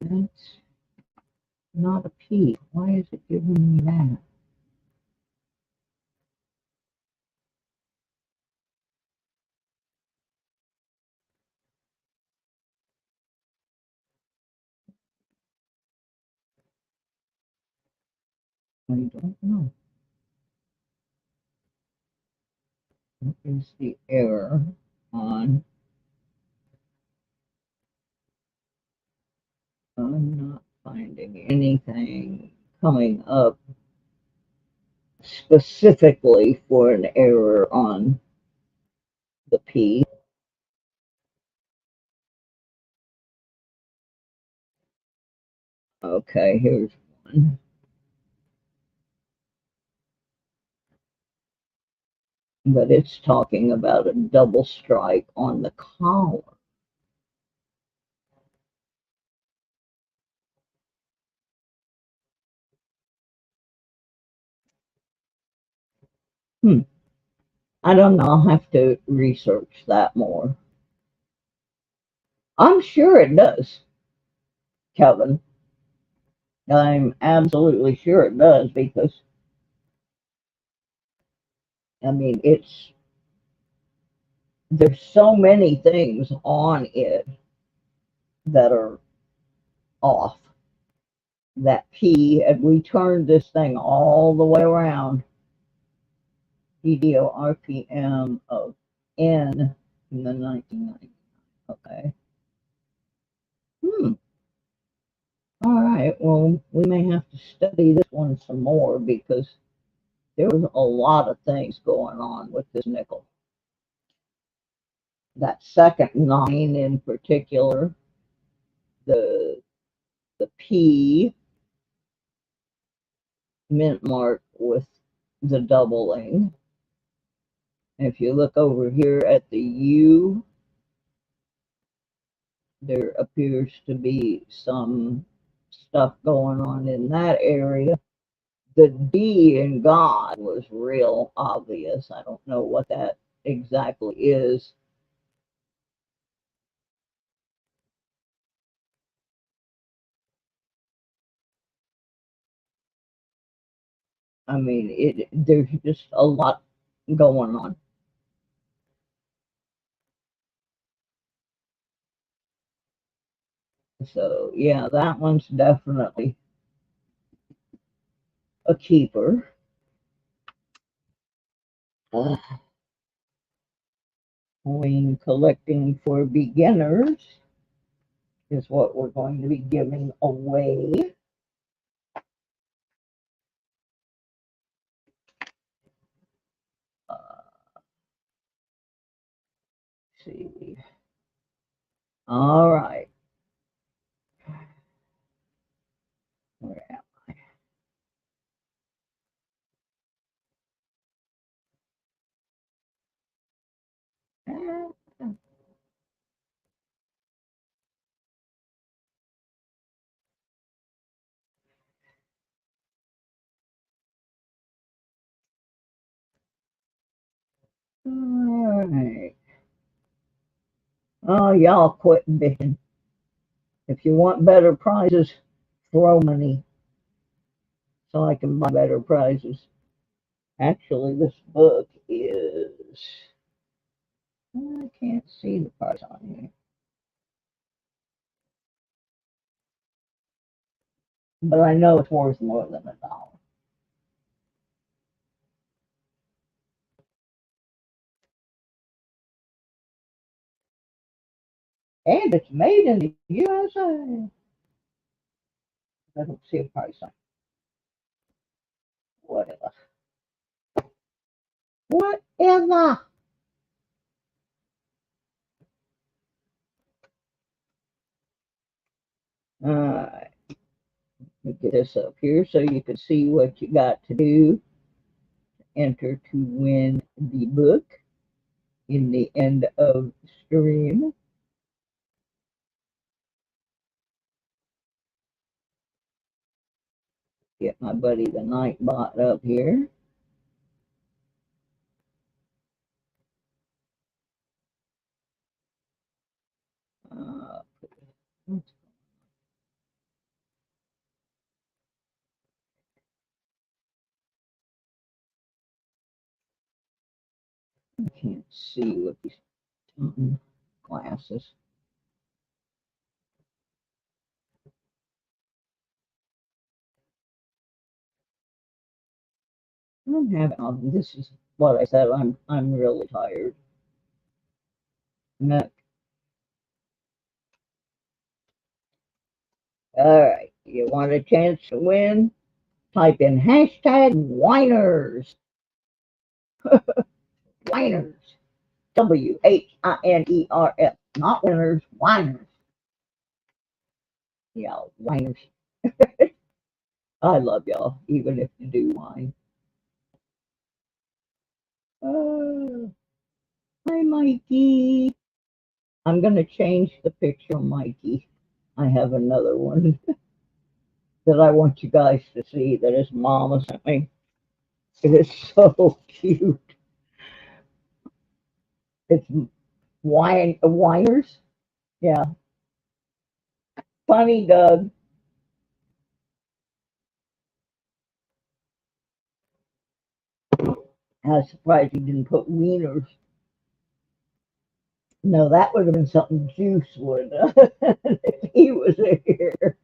That's not a P. Why is it giving me that? I don't know. What is the error on? I'm not finding anything coming up specifically for an error on the P. Okay, here's one. But it's talking about a double strike on the collar. I don't know. I'll have to research that more. I'm sure it does, Kevin. I'm absolutely sure it does because, I mean, there's so many things on it that are off. That P, and we turned this thing all the way around. PDO RPM of N in the 1990s. Okay. All right. Well, we may have to study this one some more because there was a lot of things going on with this nickel. That second 9 in particular, the P mint mark with the doubling. If you look over here at the U, there appears to be some stuff going on in that area. The D in God was real obvious. I don't know what that exactly is. I mean, there's just a lot going on. So, yeah, that one's definitely a keeper. Coin collecting for beginners is what we're going to be giving away. See. All right. Where am I? All right. Oh, y'all quit bitching. If you want better prizes, throw money so I can buy better prizes. Actually, this book is, I can't see the price on here, but I know it's worth more than $1. And it's made in the USA. I don't see a price on it. Whatever. Whatever. Alright. Let me get this up here so you can see what you got to do. Enter to win the book in the end of the stream. Get my buddy the Nightbot up here. I can't see with these glasses. I'm having, this is what I said, I'm really tired. No. Alright, you want a chance to win? Type in hashtag whiners. Whiners. WHINERS. Not winners, whiners. Yeah, whiners. I love y'all, even if you do whine. Hi, Mikey. I'm going to change the picture of Mikey. I have another one that I want you guys to see that his mama sent me. It is so cute. It's whiners. Yeah. Funny Doug. I was surprised he didn't put wieners. No, that would have been something Juice would if he was here.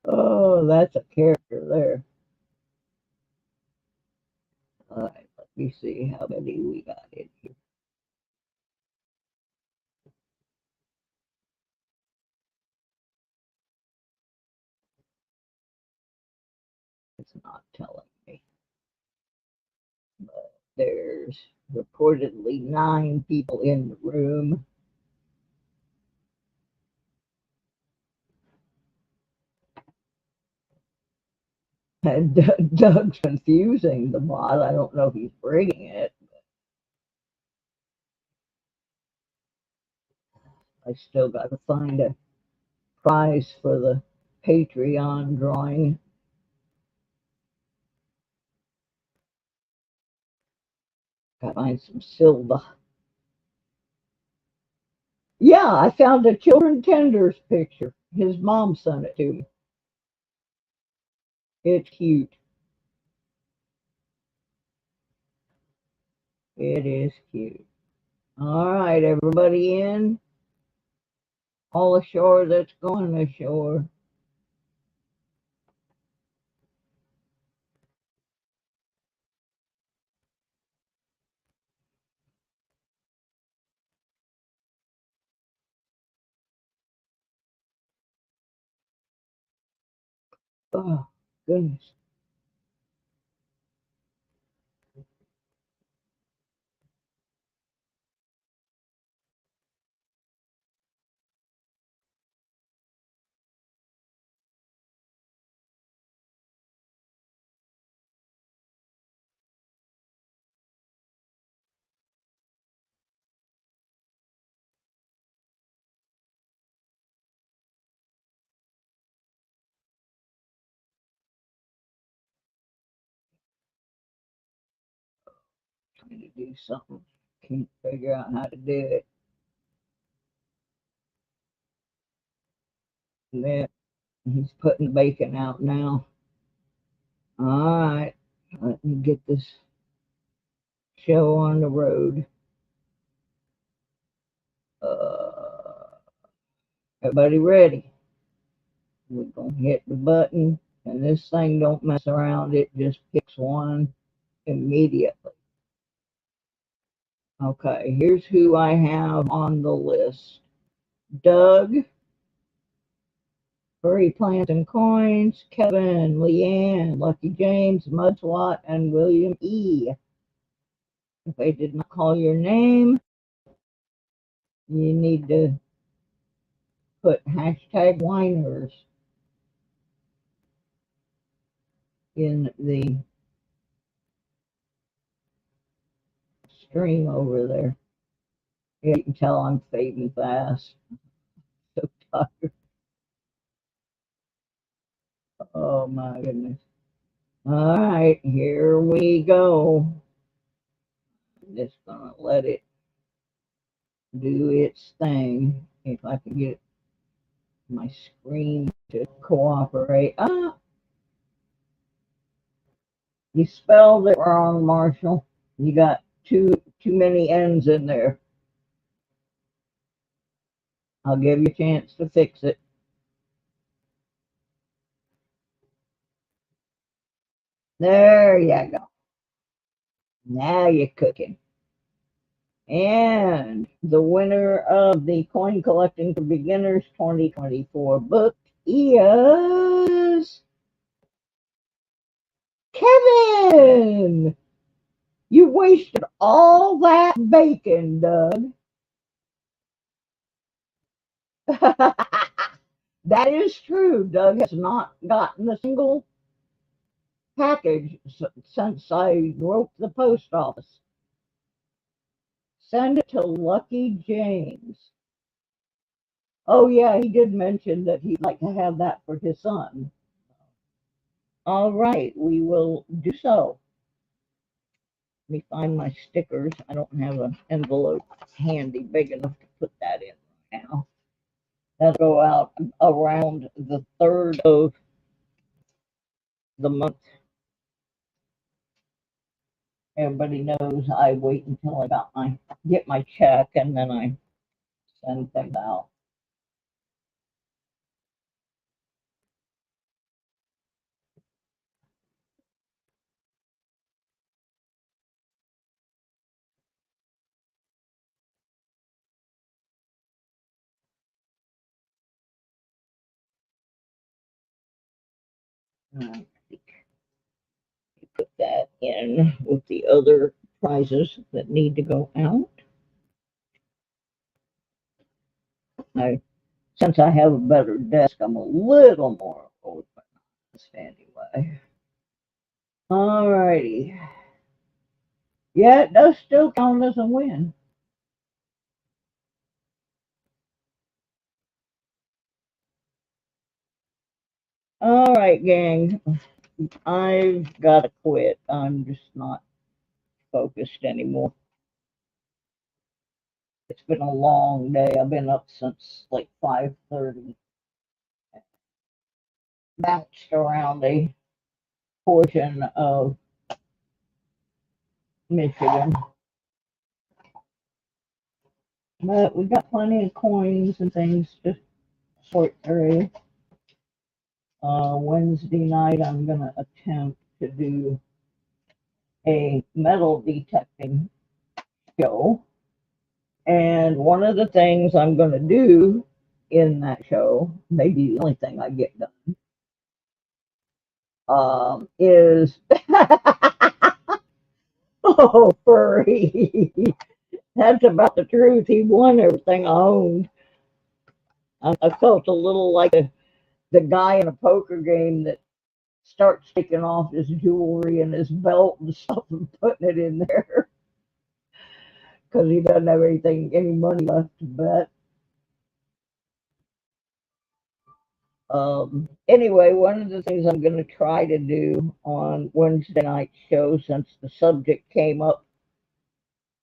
Oh, that's a character there. All right, let me see how many we got in here. It's not telling me. But there's reportedly 9 people in the room. And Doug's confusing the bot. I don't know if he's bringing it. I still got to find a prize for the Patreon drawing. Got to find some silver. Yeah, I found a Children Tenders picture. His mom sent it to me. It's cute. It is cute. All right, everybody in? All ashore that's going ashore. Oh, goodness. Trying to do something. Can't figure out how to do it. And then he's putting bacon out now. All right. Let me get this show on the road. Everybody ready? We're going to hit the button, and this thing don't mess around. It just picks one immediately. Okay, here's who I have on the list. Doug, Furry Plants and Coins, Kevin, Leanne, Lucky James, Mudswat, and William E. If I did not call your name, you need to put hashtag whiners in the stream over there. Yeah, you can tell I'm fading fast. So tired. Oh my goodness. All right, here we go. I'm just gonna let it do its thing. If I can get my screen to cooperate. Ah, you spelled it wrong, Marshall. You got too many N's in there. I'll give you a chance to fix it. There you go. Now you're cooking. And the winner of the Coin Collecting for Beginners 2024 book is Kevin. You wasted all that bacon, Doug. That is true. Doug has not gotten a single package since I wrote the post office. Send it to Lucky James. Oh, yeah, he did mention that he'd like to have that for his son. All right, we will do so. Let me find my stickers. I don't have an envelope handy big enough to put that in now. That'll go out around the 3rd of the month. Everybody knows I wait until I get my check and then I send things out. I think you put that in with the other prizes that need to go out. Since I have a better desk, I'm a little more organized anyway. Alrighty. Yeah, it does still count as a win. All right, gang. I've got to quit. I'm just not focused anymore. It's been a long day. I've been up since like 5:30. Bounced around a portion of Michigan. But we got plenty of coins and things to sort through. Wednesday night, I'm going to attempt to do a metal detecting show. And one of the things I'm going to do in that show, maybe the only thing I get done, is oh, furry. That's about the truth. He won everything I owned. I felt a little like the guy in a poker game that starts taking off his jewelry and his belt and stuff and putting it in there because he doesn't have any money left to bet. Anyway, one of the things I'm going to try to do on Wednesday night show, since the subject came up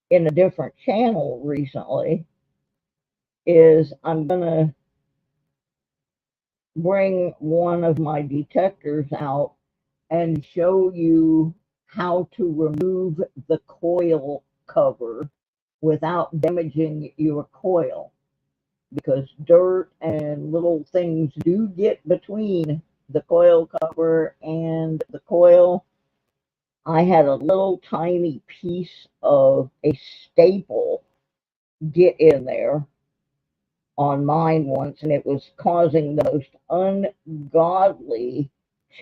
in a different channel recently, is I'm going to bring one of my detectors out and show you how to remove the coil cover without damaging your coil, because dirt and little things do get between the coil cover and the coil. I had a little tiny piece of a staple get in there on mine once, and it was causing the most ungodly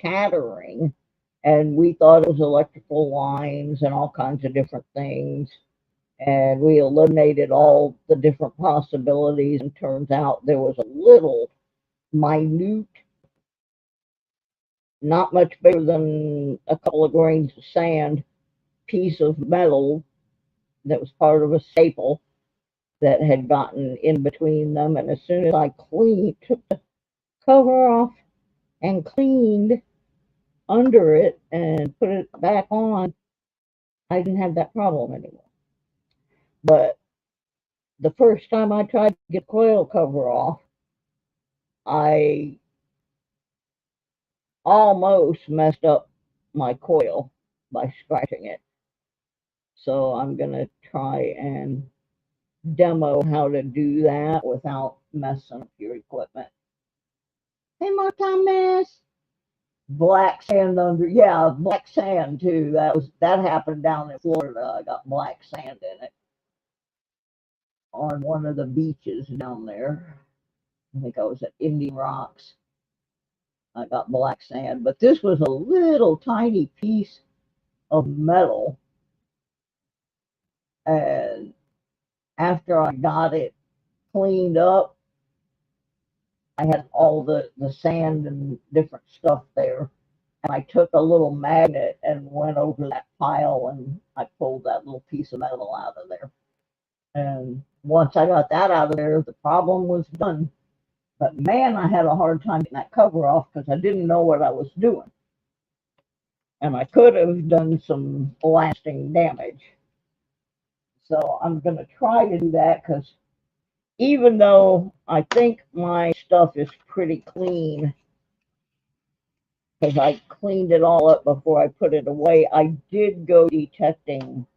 chattering, and we thought it was electrical lines and all kinds of different things, and we eliminated all the different possibilities, and turns out there was a little minute, not much bigger than a couple of grains of sand, piece of metal that was part of a staple that had gotten in between them. And as soon as I took the cover off and cleaned under it and put it back on, I didn't have that problem anymore. But the first time I tried to get the coil cover off, I almost messed up my coil by scratching it. So I'm going to try and demo how to do that without messing up your equipment. Hey, more Thomas. Black sand under, yeah, black sand too. That happened down in Florida. I got black sand in it on one of the beaches down there. I think I was at Indian Rocks. I got black sand, but this was a little tiny piece of metal, and after I got it cleaned up, I had all the sand and different stuff there. And I took a little magnet and went over that pile, and I pulled that little piece of metal out of there. And once I got that out of there, the problem was done. But man, I had a hard time getting that cover off because I didn't know what I was doing. And I could have done some lasting damage. So I'm going to try to do that, because even though I think my stuff is pretty clean, because I cleaned it all up before I put it away, I did go detecting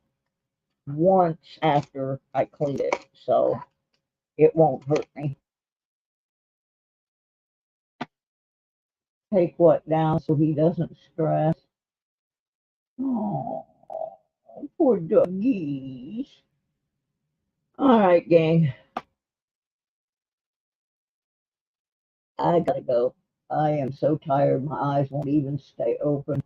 once after I cleaned it, so it won't hurt me. Take what down so he doesn't stress. Oh, poor doggies. All right, gang. I gotta go. I am so tired. My eyes won't even stay open.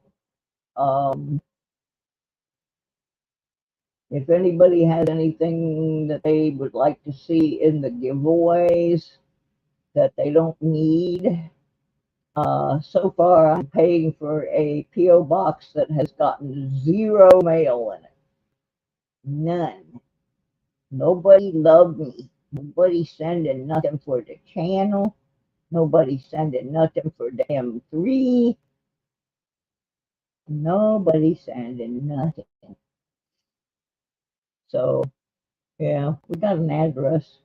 If anybody has anything that they would like to see in the giveaways that they don't need, so far I'm paying for a P.O. box that has gotten 0 mail in it. None. Nobody loved me. Nobody sending nothing for the channel. Nobody sending nothing for the M3. Nobody sending nothing. So, yeah, we got an address.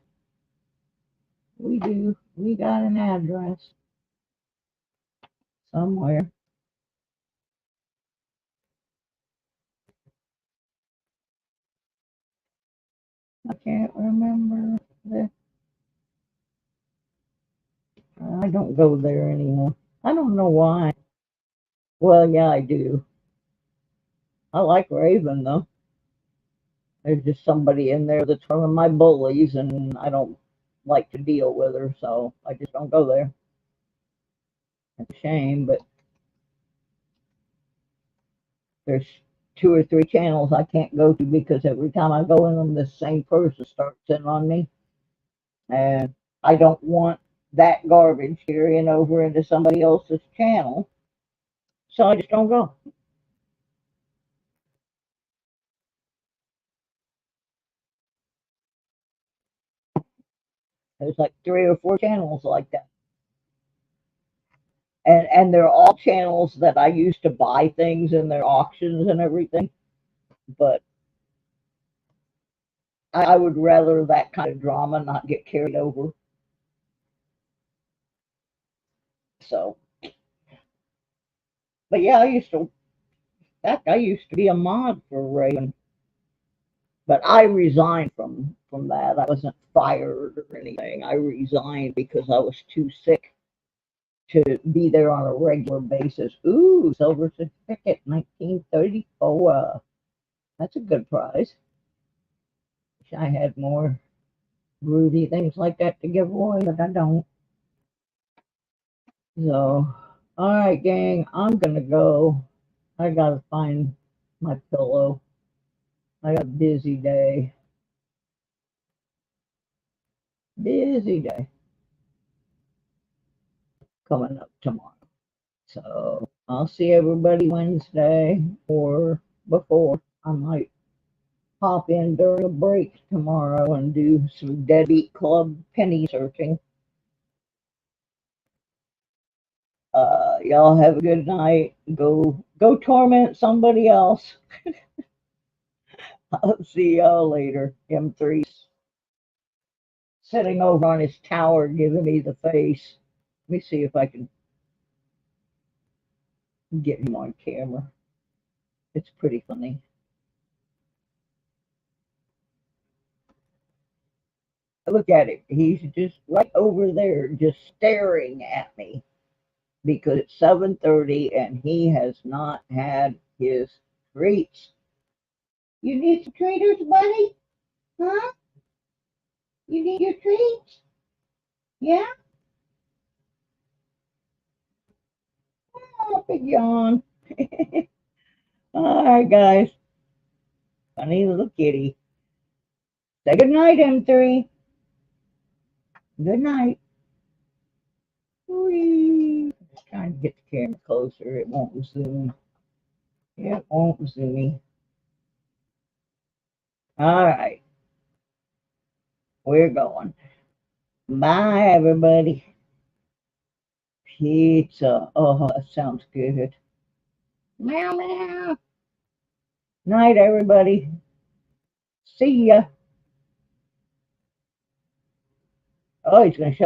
We do. We got an address somewhere. I can't remember I don't go there anymore. I don't know why. Well, yeah, I do. I like Raven, though. There's just somebody in there that's one of my bullies, and I don't like to deal with her, so I just don't go there. It's a shame, but There's 2 or 3 channels I can't go to because every time I go in them, the same person starts in on me. And I don't want that garbage carrying over into somebody else's channel. So I just don't go. There's like 3 or 4 channels like that. And they're all channels that I used to buy things in their auctions and everything. But I would rather that kind of drama not get carried over. So, but yeah, I used to be a mod for Raven, but I resigned from that. I wasn't fired or anything. I resigned because I was too sick to be there on a regular basis. Ooh, silver certificate, 1934. That's a good prize. Wish I had more groovy things like that to give away, but I don't. So, all right, gang, I'm gonna go. I gotta find my pillow. I got a busy day. Busy day coming up tomorrow. So I'll see everybody Wednesday or before. I might pop in during a break tomorrow and do some Deadbeat Club penny searching. Y'all have a good night. Go torment somebody else. I'll see y'all later. M3's sitting over on his tower giving me the face. Let me see if I can get him on camera. It's pretty funny. Look at him. He's just right over there, just staring at me because it's 7:30 and he has not had his treats. You need some treaters, buddy? Huh? You need your treats? Yeah? Oh, big yawn. All right, guys. Funny little kitty. Say good night, M3. Good night. Whee. Just trying to get the camera closer. It won't zoom. It won't zoom. All right. We're going. Bye, everybody. Pizza. Oh, that sounds good. Meow, meow. Night, everybody. See ya. Oh, he's going to show